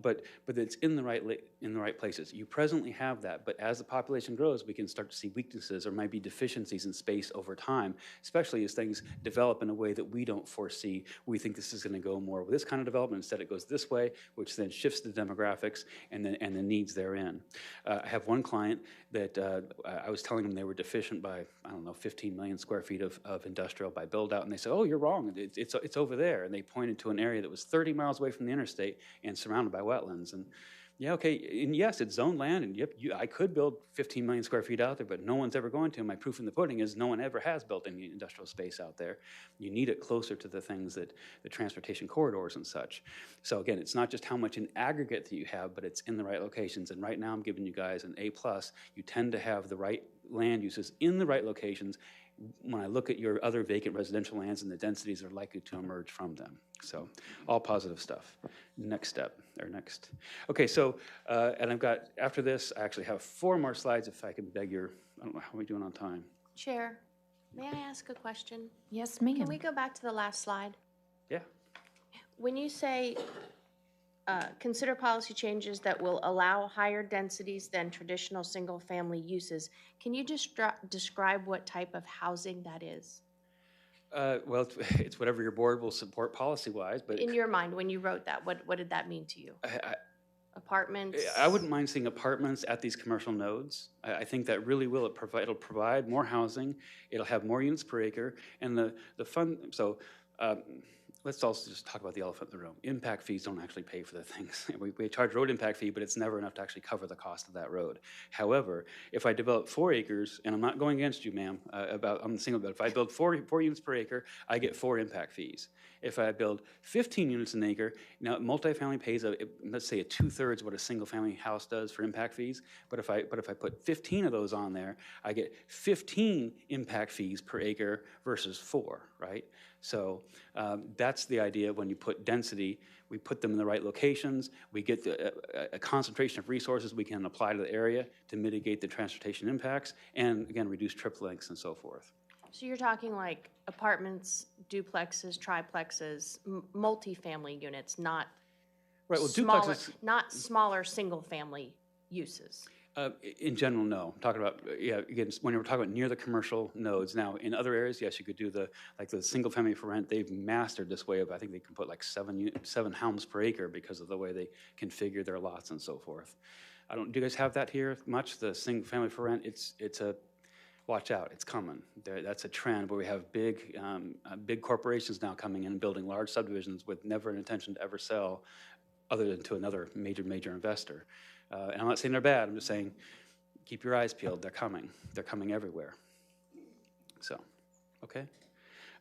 Speaker 5: but it's in the right places. You presently have that, but as the population grows, we can start to see weaknesses or might be deficiencies in space over time, especially as things develop in a way that we don't foresee. We think this is going to go more with this kind of development. Instead, it goes this way, which then shifts the demographics and the needs therein. I have one client that I was telling them they were deficient by, I don't know, 15 million square feet of industrial by build out, and they said, oh, you're wrong, it's over there. And they pointed to an area that was 30 miles away from the interstate and surrounded by wetlands. And yeah, okay, and yes, it's zoned land, and yep, I could build 15 million square feet out there, but no one's ever going to. My proof in the pudding is no one ever has built any industrial space out there. You need it closer to the things that, the transportation corridors and such. So again, it's not just how much in aggregate that you have, but it's in the right locations. And right now I'm giving you guys an A+. You tend to have the right land uses in the right locations. When I look at your other vacant residential lands, and the densities are likely to emerge from them. So all positive stuff. Next step, or next. Okay, so, and I've got, after this, I actually have 4 more slides if I can beg your, I don't know, how are we doing on time?
Speaker 8: Chair, may I ask a question?
Speaker 2: Yes, ma'am.
Speaker 8: Can we go back to the last slide?
Speaker 5: Yeah.
Speaker 8: When you say, consider policy changes that will allow higher densities than traditional single-family uses, can you just describe what type of housing that is?
Speaker 5: Well, it's whatever your board will support policy-wise, but
Speaker 8: In your mind, when you wrote that, what did that mean to you? Apartments?
Speaker 5: I wouldn't mind seeing apartments at these commercial nodes. I think that really will. It'll provide more housing. It'll have more units per acre, and the fun. So. Let's also just talk about the elephant in the room. Impact fees don't actually pay for the things. We charge road impact fee, but it's never enough to actually cover the cost of that road. However, if I develop 4 acres, and I'm not going against you, ma'am, I'm the single, but if I build 4 units per acre, I get 4 impact fees. If I build 15 units an acre, now multifamily pays, let's say, a 2/3 what a single-family house does for impact fees. But if I put 15 of those on there, I get 15 impact fees per acre versus 4, right? So that's the idea. When you put density, we put them in the right locations. We get a concentration of resources we can apply to the area to mitigate the transportation impacts and, again, reduce trip lengths and so forth.
Speaker 8: So you're talking like apartments, duplexes, triplexes, multifamily units, not
Speaker 5: Right. Well,
Speaker 8: smaller,
Speaker 5: duplexes.
Speaker 8: not smaller single-family uses.
Speaker 5: In general, no. I'm talking about, yeah, again, when we're talking about near the commercial nodes. Now, in other areas, yes, you could do the single family for rent. They've mastered this way of, I think they can put like 7 homes per acre because of the way they configure their lots and so forth. Do you guys have that here much? The single family for rent, it's a, watch out, it's coming. That's a trend where we have big corporations now coming in and building large subdivisions with never an intention to ever sell other than to another major investor. And I'm not saying they're bad, I'm just saying keep your eyes peeled, they're coming. They're coming everywhere. So, okay.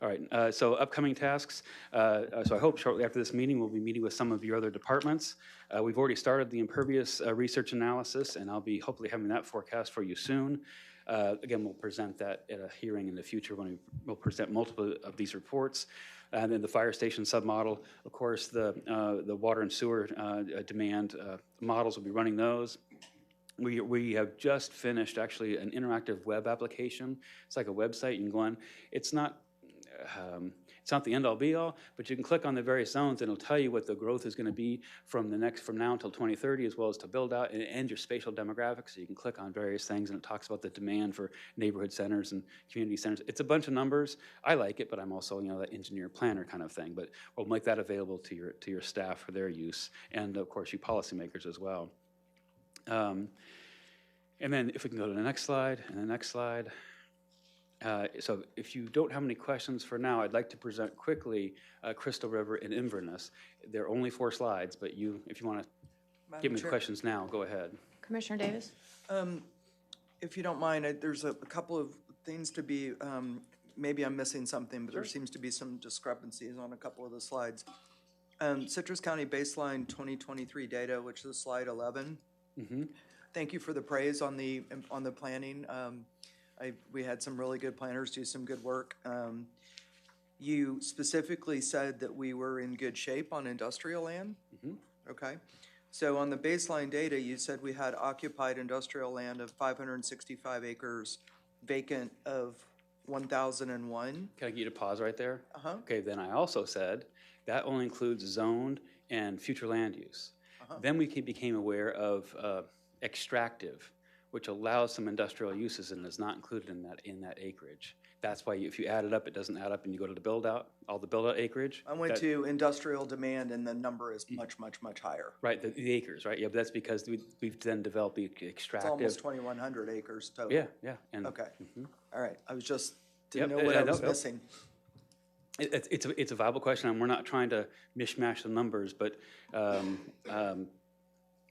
Speaker 5: All right, so upcoming tasks. So I hope shortly after this meeting, we'll be meeting with some of your other departments. We've already started the impervious research analysis, and I'll be hopefully having that forecast for you soon. Again, we'll present that at a hearing in the future when we'll present multiple of these reports. And then the fire station submodel, of course, the water and sewer demand models, will be running those. We have just finished actually an interactive web application. It's like a website you can go on. It's not the end all be all, but you can click on the various zones and it'll tell you what the growth is going to be from now until 2030, as well as to build out and your spatial demographics. So you can click on various things and it talks about the demand for neighborhood centers and community centers. It's a bunch of numbers. I like it, but I'm also, that engineer planner kind of thing. But we'll make that available to your staff for their use, and of course you policymakers as well. And then if we can go to the next slide and the next slide. So if you don't have any questions for now, I'd like to present quickly Crystal River and Inverness. There are only 4 slides, but if you want to give me questions now, go ahead.
Speaker 2: Commissioner Davis?
Speaker 9: If you don't mind, there's a couple of things to be, maybe I'm missing something, but there seems to be some discrepancies on a couple of the slides. Citrus County baseline 2023 data, which is slide 11.
Speaker 5: Mm-hmm.
Speaker 9: Thank you for the praise on the planning. We had some really good planners do some good work. You specifically said that we were in good shape on industrial land.
Speaker 5: Mm-hmm.
Speaker 9: Okay. So on the baseline data, you said we had occupied industrial land of 565 acres, vacant of 1,001.
Speaker 5: Can I get you to pause right there?
Speaker 9: Uh-huh.
Speaker 5: Okay, then I also said that only includes zoned and future land use.
Speaker 9: Uh-huh.
Speaker 5: Then we became aware of extractive, which allows some industrial uses and is not included in that acreage. That's why if you add it up, it doesn't add up, and you go to the build-out, all the build-out acreage.
Speaker 9: I went to industrial demand, and the number is much, much, much higher.
Speaker 5: Right, the acres, right? Yeah, but that's because we've then developed the
Speaker 9: It's
Speaker 5: extractive.
Speaker 9: almost 2,100 acres total.
Speaker 5: Yeah. And,
Speaker 9: Okay.
Speaker 5: mhm.
Speaker 9: All right. I was just Didn't
Speaker 5: Yep,
Speaker 9: know what I
Speaker 5: no,
Speaker 9: was
Speaker 5: no.
Speaker 9: missing.
Speaker 5: It's a viable question, and we're not trying to mishmash the numbers, but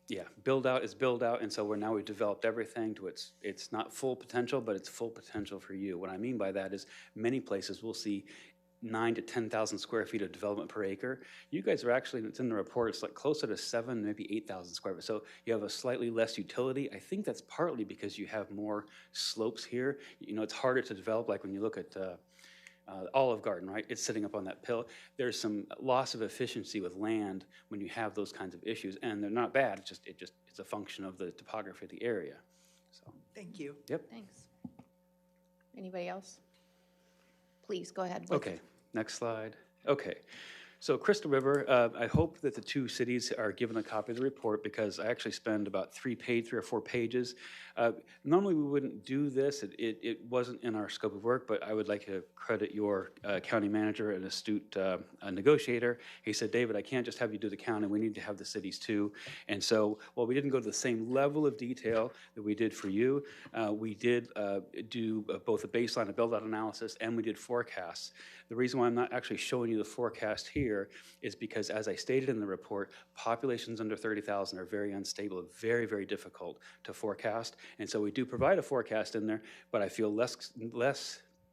Speaker 5: yeah, build out is build out, and so we've developed everything to it's not full potential, but it's full potential for you. What I mean by that is many places will see 9 to 10,000 square feet of development per acre. You guys are actually, it's in the report, it's like closer to 7, maybe 8,000 square feet. So you have a slightly less utility. I think that's partly because you have more slopes here. You know, it's harder to develop, like when you look at Olive Garden, right? It's sitting up on that hill. There's some loss of efficiency with land when you have those kinds of issues, and they're not bad. It's a function of the topography of the area. So,
Speaker 9: Thank you.
Speaker 5: yep.
Speaker 2: Thanks. Anybody else? Please, go ahead. with-
Speaker 5: Okay, next slide. Okay. So Crystal River, I hope that the two cities are given a copy of the report because I actually spend about 3 or 4 pages. Normally, we wouldn't do this. It wasn't in our scope of work, but I would like to credit your county manager, an astute negotiator. He said, David, I can't just have you do the county. We need to have the cities too. And so, while we didn't go to the same level of detail that we did for you, we did do both a baseline, a build-out analysis, and we did forecasts. The reason why I'm not actually showing you the forecast here is because, as I stated in the report, populations under 30,000 are very unstable, very, very difficult to forecast. And so we do provide a forecast in there, but I feel less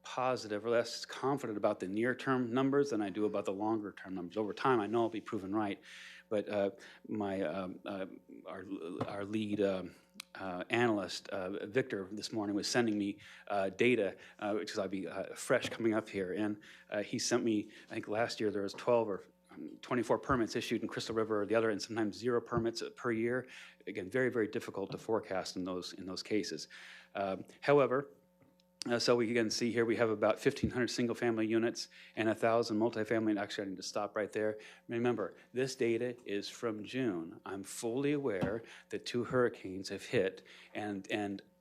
Speaker 5: positive or less confident about the near-term numbers than I do about the longer-term numbers. Over time, I know I'll be proven right, but our lead analyst, Victor, this morning was sending me data, which is I'll be fresh coming up here, and he sent me, I think last year there was 12 or 24 permits issued in Crystal River or the other, and sometimes 0 permits per year. Again, very, very difficult to forecast in those cases. However, so we can see here we have about 1,500 single-family units and 1,000 multifamily. And actually, I need to stop right there. Remember, this data is from June. I'm fully aware that 2 hurricanes have hit, and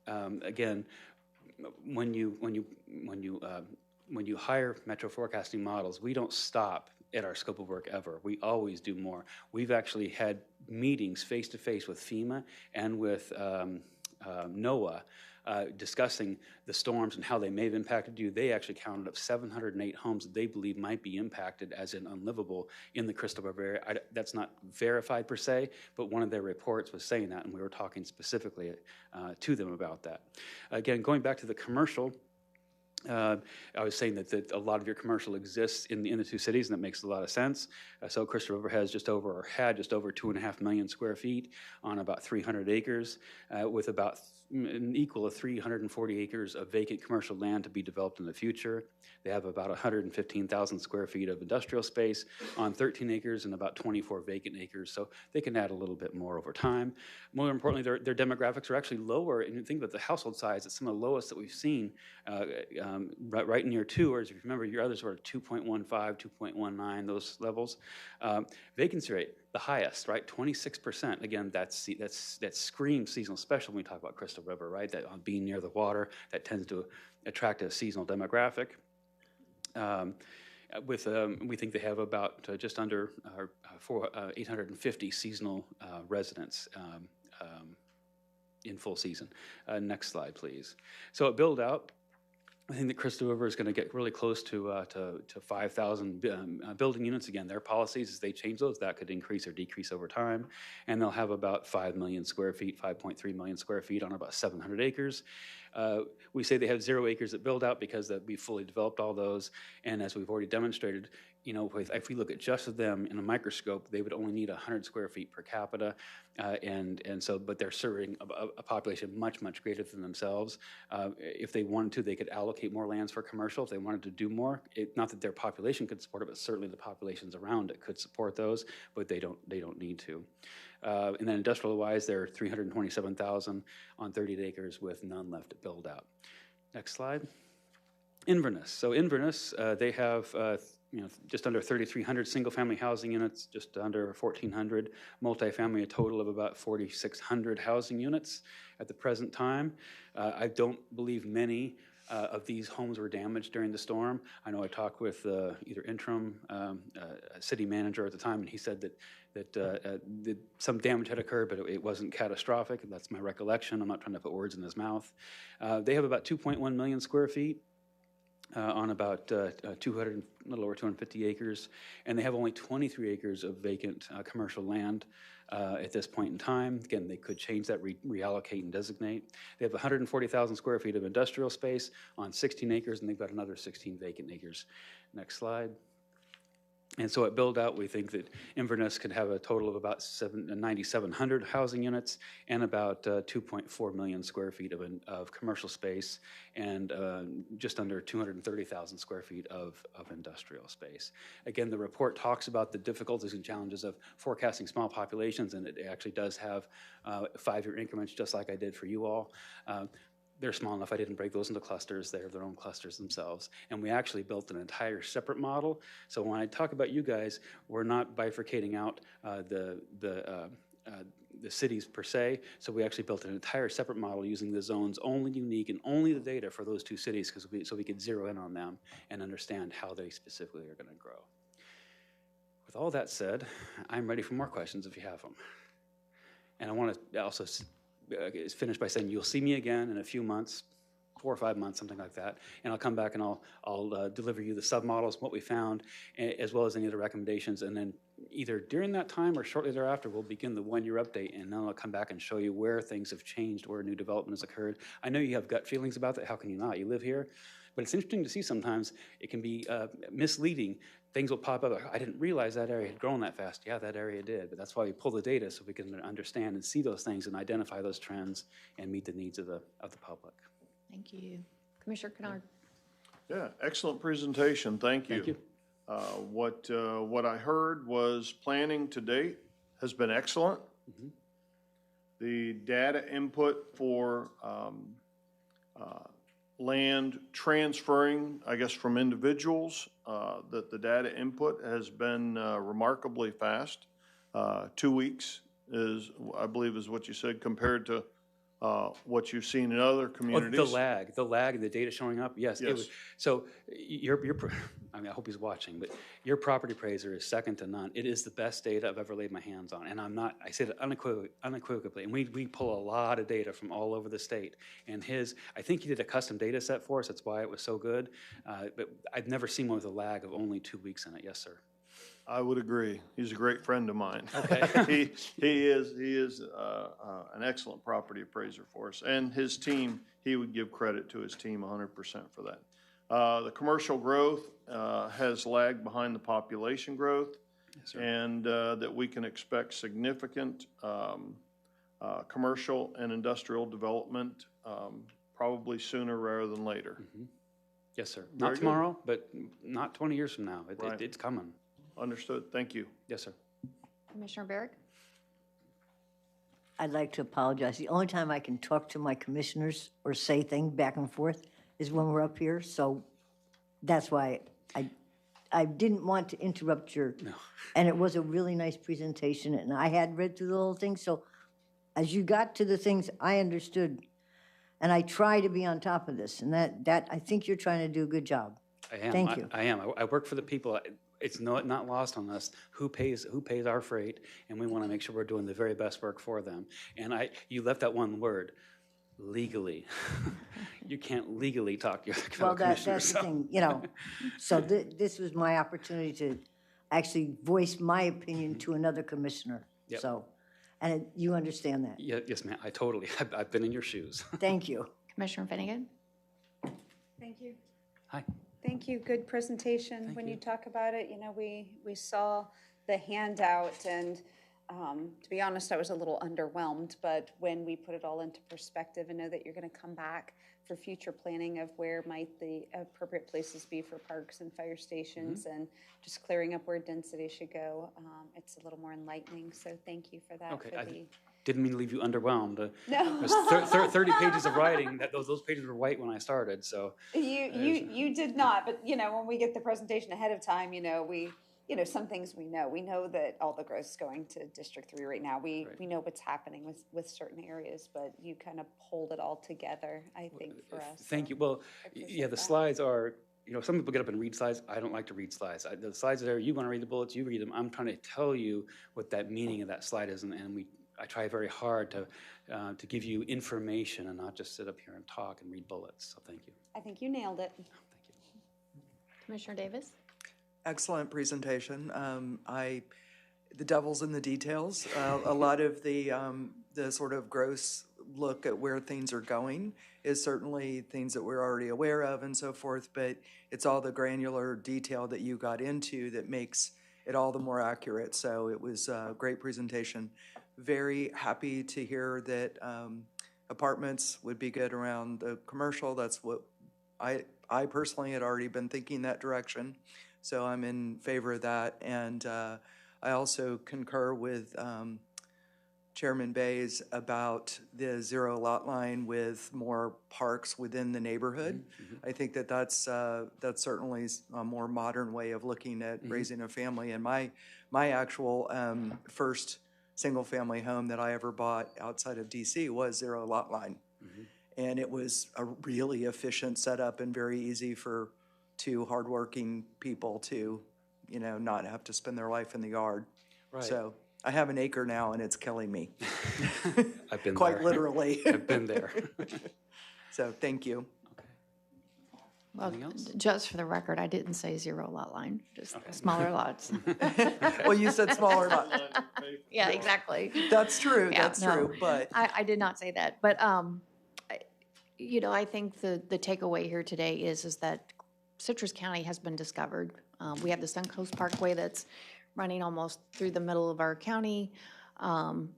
Speaker 5: again, when you hire Metro forecasting models, we don't stop at our scope of work ever. We always do more. We've actually had meetings face-to-face with FEMA and with NOAA discussing the storms and how they may have impacted you. They actually counted up 708 homes that they believe might be impacted as in unlivable in the Crystal River area. That's not verified per se, but one of their reports was saying that, and we were talking specifically to them about that. Again, going back to the commercial, I was saying that a lot of your commercial exists in the 2 cities, and that makes a lot of sense. So Crystal River had just over 2.5 million square feet on about 300 acres, with about an equal of 340 acres of vacant commercial land to be developed in the future. They have about 115,000 square feet of industrial space on 13 acres and about 24 vacant acres, so they can add a little bit more over time. More importantly, their demographics are actually lower, and you think about the household size, it's some of the lowest that we've seen right near 2, whereas if you remember, your others were 2.15, 2.19, those levels. Vacancy rate, the highest, right, 26%. Again, that screams seasonal special when we talk about Crystal River, right? That being near the water, that tends to attract a seasonal demographic. We think they have about just under 850 seasonal residents in full season. Next slide, please. So at build out, I think that Crystal River is going to get really close to 5,000 building units. Again, their policies, as they change those, that could increase or decrease over time. And they'll have about 5 million square feet, 5.3 million square feet on about 700 acres. We say they have 0 acres at build out because we fully developed all those. And as we've already demonstrated, you know, if we look at just them in a microscope, they would only need 100 square feet per capita. But they're serving a population much, much greater than themselves. If they wanted to, they could allocate more lands for commercial if they wanted to do more. Not that their population could support it, but certainly the populations around it could support those, but they don't need to. And then industrial-wise, they're 327,000 on 30 acres with none left to build out. Next slide. Inverness. So Inverness, they have just under 3,300 single-family housing units, just under 1,400 multifamily, a total of about 4,600 housing units at the present time. I don't believe many of these homes were damaged during the storm. I know I talked with either interim city manager at the time, and he said that some damage had occurred, but it wasn't catastrophic. That's my recollection. I'm not trying to put words in his mouth. They have about 2.1 million square feet. on about 200, a little over 250 acres, and they have only 23 acres of vacant commercial land at this point in time. Again, they could change that, reallocate and designate. They have 140,000 square feet of industrial space on 16 acres, and they've got another 16 vacant acres. Next slide. And so at build out, we think that Inverness could have a total of about 9,700 housing units and about 2.4 million square feet of commercial space and just under 230,000 square feet of industrial space. Again, the report talks about the difficulties and challenges of forecasting small populations, and it actually does have 5-year increments, just like I did for you all. They're small enough I didn't break those into clusters. They have their own clusters themselves. And we actually built an entire separate model. So when I talk about you guys, we're not bifurcating out the cities per se. So we actually built an entire separate model using the zones only unique and only the data for those 2 cities so we could zero in on them and understand how they specifically are going to grow. With all that said, I'm ready for more questions if you have them. And I want to also finish by saying you'll see me again in a few months, 4 or 5 months, something like that, and I'll come back and I'll deliver you the submodels, what we found, as well as any of the recommendations, and then either during that time or shortly thereafter, we'll begin the 1-year update, and then I'll come back and show you where things have changed, where new development has occurred. I know you have gut feelings about that. How can you not? You live here. But it's interesting to see sometimes it can be misleading. Things will pop up. I didn't realize that area had grown that fast. Yeah, that area did. But that's why we pull the data so we can understand and see those things and identify those trends and meet the needs of the public.
Speaker 2: Thank you. Commissioner Kennard.
Speaker 6: Yeah, excellent presentation. Thank you.
Speaker 5: Thank you.
Speaker 6: What I heard was planning to date has been excellent.
Speaker 5: Mm-hmm.
Speaker 6: The data input for land transferring, I guess, from individuals, that the data input has been remarkably fast. 2 weeks is, I believe is what you said, compared to what you've seen in other communities.
Speaker 5: Oh, the lag, the data showing up, yes.
Speaker 6: Yes.
Speaker 5: It was, so I mean, I hope he's watching, but your property appraiser is second to none. It is the best data I've ever laid my hands on, and I say that unequivocally, and we pull a lot of data from all over the state, and I think he did a custom data set for us, that's why it was so good, but I've never seen one with a lag of only 2 weeks in it. Yes, sir.
Speaker 6: I would agree. He's a great friend of mine.
Speaker 5: Okay.
Speaker 6: He is an excellent property appraiser for us. And his team, he would give credit to his team 100% for that. The commercial growth has lagged behind the population growth.
Speaker 5: Yes, sir.
Speaker 6: And that we can expect significant commercial and industrial development probably sooner rather than later.
Speaker 5: Mm-hmm. Yes, sir.
Speaker 6: Very
Speaker 5: Not tomorrow, but not 20 years from now.
Speaker 6: Right.
Speaker 5: It's coming.
Speaker 6: Understood. Thank you.
Speaker 5: Yes, sir.
Speaker 2: Commissioner Barrick.
Speaker 7: I'd like to apologize. The only time I can talk to my commissioners or say things back and forth is when we're up here, so that's why I didn't want to interrupt your, and it was a really nice presentation, and I had read through the whole thing, so as you got to the things, I understood, and I try to be on top of this, and that I think you're trying to do a good job.
Speaker 5: I am.
Speaker 7: Thank you.
Speaker 5: I am. I work for the people. It's not lost on us who pays our freight, and we want to make sure we're doing the very best work for them. And you left that one word, legally. You can't legally talk to your fellow
Speaker 7: Well, that's
Speaker 5: commissioners.
Speaker 7: the thing, so this was my opportunity to actually voice my opinion to another commissioner.
Speaker 5: Yep.
Speaker 7: So, and you understand that.
Speaker 5: Yes, ma'am. I've been in your shoes.
Speaker 7: Thank you.
Speaker 2: Commissioner Finnegan.
Speaker 1: Thank you.
Speaker 5: Hi.
Speaker 1: Thank you. Good presentation.
Speaker 5: Thank
Speaker 1: When
Speaker 5: you.
Speaker 1: you talk about it, we saw the handout, and to be honest, I was a little underwhelmed, but when we put it all into perspective and know that you're going to come back for future planning of where might the appropriate places be for parks and fire stations and just clearing up where density should go, it's a little more enlightening. So thank you for that.
Speaker 5: Okay.
Speaker 1: For
Speaker 5: I
Speaker 1: the,
Speaker 5: didn't mean to leave you underwhelmed.
Speaker 1: no.
Speaker 5: There's 30 pages of writing. Those pages were white when I started. So
Speaker 1: You did not, but when we get the presentation ahead of time, some things we know that all the growth is going to District 3 right now. We know what's happening with certain areas, but you kind of pulled it all together, I think, for us.
Speaker 5: Thank
Speaker 1: So
Speaker 5: you. Well,
Speaker 1: I appreciate
Speaker 5: yeah, the
Speaker 1: that.
Speaker 5: slides are, some people get up and read slides. I don't like to read slides. The slides are there. You want to read the bullets, you read them. I'm trying to tell you what that meaning of that slide is, and I try very hard to give you information and not just sit up here and talk and read bullets. So thank you.
Speaker 1: I think you nailed it.
Speaker 5: Thank you.
Speaker 2: Commissioner Davis?
Speaker 9: Excellent presentation. The devil's in the details. A lot of the sort of gross look at where things are going is certainly things that we're already aware of and so forth, but it's all the granular detail that you got into that makes it all the more accurate. So it was a great presentation. Very happy to hear that apartments would be good around the commercial. That's what I personally had already been thinking that direction. So I'm in favor of that. And I also concur with Chairman Bays about the zero lot line with more parks within the neighborhood. I think that that's certainly a more modern way of looking at raising a family. And my actual first single-family home that I ever bought outside of DC was zero lot line. And it was a really efficient setup and very easy for two hardworking people to, not have to spend their life in the yard.
Speaker 5: Right.
Speaker 9: So I have an acre now and it's killing me.
Speaker 5: I've been
Speaker 9: Quite
Speaker 5: there.
Speaker 9: literally.
Speaker 5: I've been there.
Speaker 9: So thank you.
Speaker 2: Well,
Speaker 5: Anything else?
Speaker 2: just for the record, I didn't say zero lot line, just smaller lots.
Speaker 9: Well, you said smaller lot.
Speaker 2: Yeah, exactly.
Speaker 9: That's true,
Speaker 2: Yeah,
Speaker 9: that's
Speaker 2: no.
Speaker 9: true, but
Speaker 2: I did not say that, but, I think the takeaway here today is that Citrus County has been discovered. We have the Suncoast Parkway that's running almost through the middle of our county.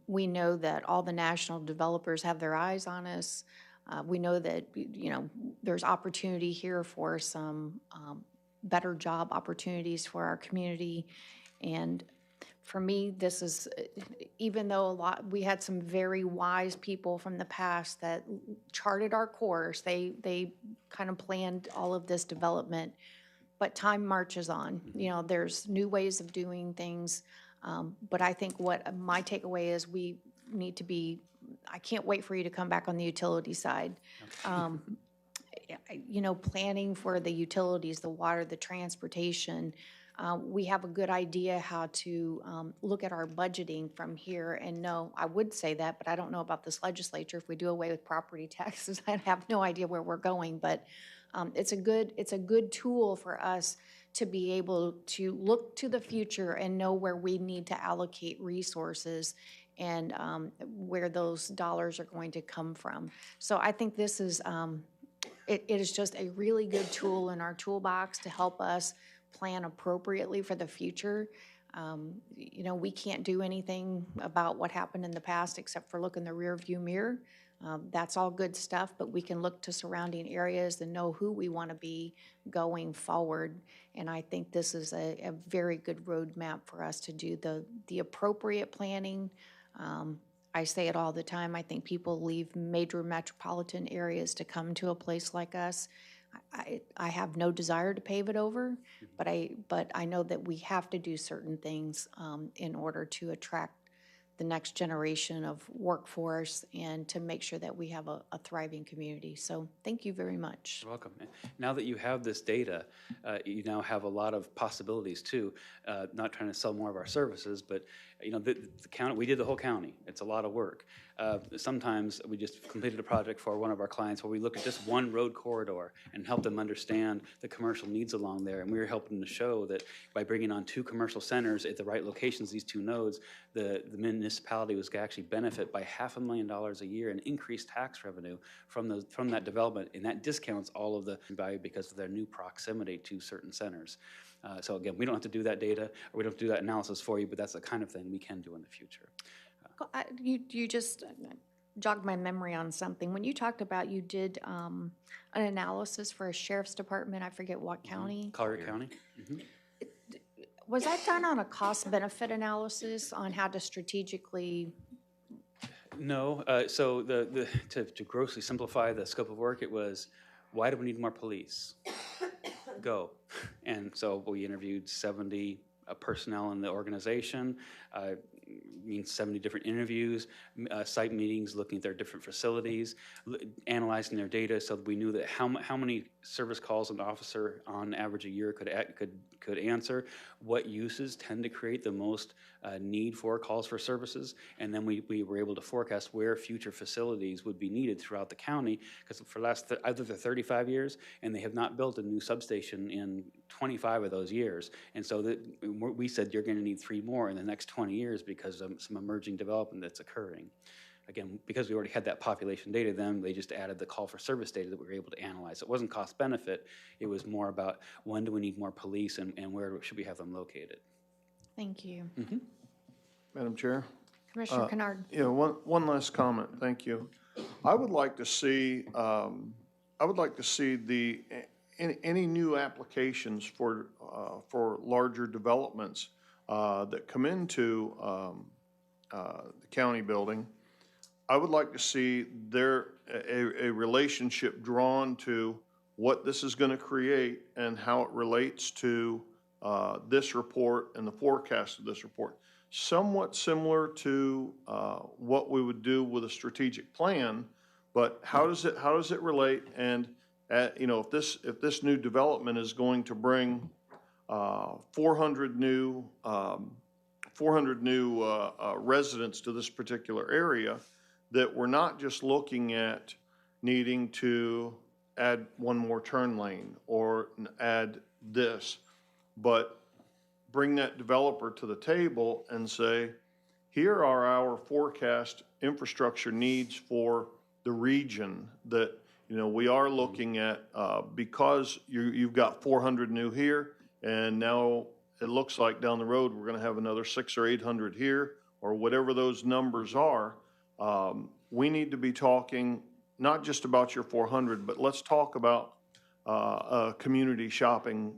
Speaker 2: We know that all the national developers have their eyes on us. We know that, there's opportunity here for some better job opportunities for our community. And for me, this is, even though we had some very wise people from the past that charted our course, they kind of planned all of this development, but time marches on. There's new ways of doing things, but I think what my takeaway is, we need to be, I can't wait for you to come back on the utility side. Planning for the utilities, the water, the transportation. We have a good idea how to look at our budgeting from here. And no, I would say that, but I don't know about this legislature. If we do away with property taxes, I have no idea where we're going. But it's a good tool for us to be able to look to the future and know where we need to allocate resources and where those dollars are going to come from. So I think this is, it is just a really good tool in our toolbox to help us plan appropriately for the future. We can't do anything about what happened in the past except for look in the rear view mirror. That's all good stuff, but we can look to surrounding areas and know who we want to be going forward. And I think this is a very good roadmap for us to do the appropriate planning. I say it all the time. I think people leave major metropolitan areas to come to a place like us. I have no desire to pave it over, but I know that we have to do certain things in order to attract the next generation of workforce and to make sure that we have a thriving community. So thank you very much.
Speaker 5: You're welcome. Now that you have this data, you now have a lot of possibilities too. Not trying to sell more of our services, but the county, we did the whole county. It's a lot of work. Sometimes we just completed a project for one of our clients where we look at just one road corridor and help them understand the commercial needs along there. And we were helping to show that by bringing on 2 commercial centers at the right locations, these 2 nodes, the municipality was actually benefit by $500,000 a year in increased tax revenue from that development. And that discounts all of the value because of their new proximity to certain centers. So again, we don't have to do that data, or we don't have to do that analysis for you, but that's the kind of thing we can do in the future.
Speaker 2: You just jogged my memory on something. When you talked about you did an analysis for a sheriff's department, I forget what county.
Speaker 5: Collier County?
Speaker 2: Was that done on a cost-benefit analysis on how to strategically?
Speaker 5: No. So to grossly simplify the scope of work, it was, why do we need more police? Go. And so we interviewed 70 personnel in the organization. means 70 different interviews, site meetings, looking at their different facilities, analyzing their data so that we knew that how many service calls an officer on average a year could answer, what uses tend to create the most need for calls for services, and then we were able to forecast where future facilities would be needed throughout the county, because for the last either the 35 years, and they have not built a new substation in 25 of those years. And so we said you're going to need 3 more in the next 20 years because of some emerging development that's occurring. Again, because we already had that population data, then they just added the call for service data that we were able to analyze. It wasn't cost benefit, it was more about when do we need more police and where should we have them located.
Speaker 2: Thank you.
Speaker 6: Madam Chair?
Speaker 2: Commissioner Kennard.
Speaker 6: Yeah, one last comment, thank you. I would like to see, any new applications for larger developments that come into the county building. I would like to see a relationship drawn to what this is going to create and how it relates to this report and the forecast of this report. Somewhat similar to what we would do with a strategic plan, but how does it relate? And if this new development is going to bring 400 new residents to this particular area, that we're not just looking at needing to add one more turn lane or add this, but bring that developer to the table and say, here are our forecast infrastructure needs for the region that, we are looking at, because you've got 400 new here, and now it looks like down the road, we're gonna have another 600 or 800 here, or whatever those numbers are. We need to be talking not just about your 400, but let's talk about a community shopping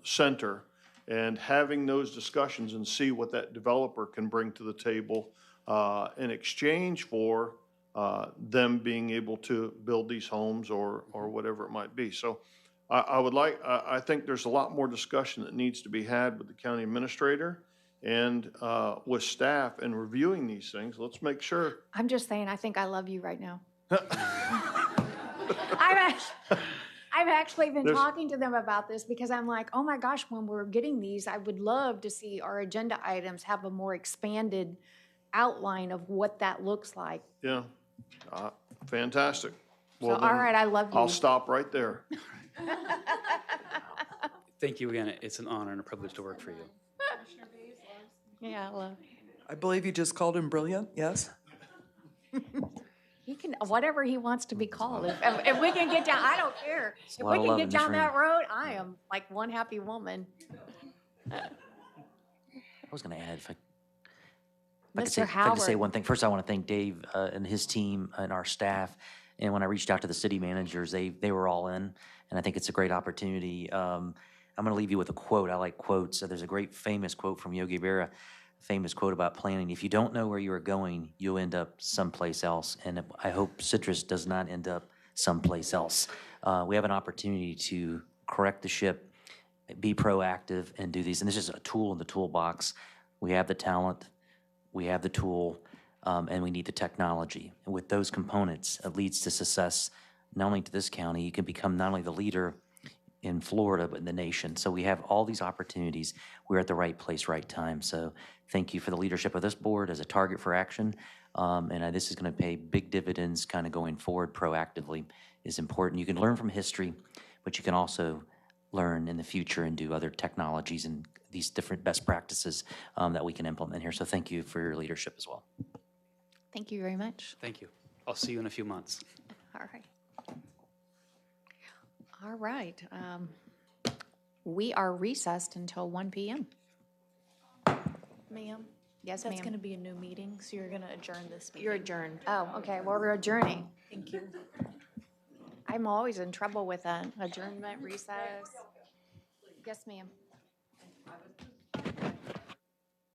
Speaker 6: center and having those discussions and see what that developer can bring to the table in exchange for them being able to build these homes or whatever it might be. So I think there's a lot more discussion that needs to be had with the county administrator and with staff in reviewing these things. Let's make sure.
Speaker 2: I'm just saying, I think I love you right now. I've actually been talking to them about this because I'm like, oh my gosh, when we're getting these, I would love to see our agenda items have a more expanded outline of what that looks like.
Speaker 6: Yeah, fantastic.
Speaker 2: So, all right, I love you.
Speaker 6: I'll stop right there.
Speaker 5: Thank you again. It's an honor and a privilege to work for you.
Speaker 2: Yeah, I love
Speaker 9: I believe you just called him brilliant, yes?
Speaker 2: He can, whatever he wants to be called. If we can get down, I don't care. If
Speaker 3: lot
Speaker 2: we
Speaker 3: of
Speaker 2: can
Speaker 3: love
Speaker 2: get
Speaker 3: in this
Speaker 2: down that
Speaker 3: room.
Speaker 2: road, I am like one happy woman.
Speaker 3: I was going to add, if I could
Speaker 2: Mr.
Speaker 3: say
Speaker 2: Howard.
Speaker 3: one thing. First, I want to thank Dave and his team and our staff. And when I reached out to the city managers, they were all in, and I think it's a great opportunity. I'm going to leave you with a quote. I like quotes. So there's a great famous quote from Yogi Berra, famous quote about planning. If you don't know where you are going, you'll end up someplace else. And I hope Citrus does not end up someplace else. We have an opportunity to correct the ship, be proactive, and do these. And this is a tool in the toolbox. We have the talent, we have the tool, and we need the technology. And with those components, it leads to success, not only to this county, you can become not only the leader in Florida, but in the nation. So we have all these opportunities. We're at the right place, right time. So thank you for the leadership of this board as a target for action. And this is going to pay big dividends kind of going forward proactively is important. You can learn from history, but you can also learn in the future and do other technologies and these different best practices that we can implement here. So thank you for your leadership as well.
Speaker 2: Thank you very much.
Speaker 5: Thank you. I'll see you in a few months.
Speaker 2: All right. All right. We are recessed until 1 p.m.
Speaker 10: Ma'am,
Speaker 2: Yes,
Speaker 10: that's going
Speaker 2: ma'am.
Speaker 10: to be a new meeting, so you're going to adjourn this meeting.
Speaker 8: You're adjourned.
Speaker 2: Oh, okay. Well, we're adjourning.
Speaker 10: Thank you.
Speaker 2: I'm always in trouble with that. Adjournment, recess. Yes, ma'am.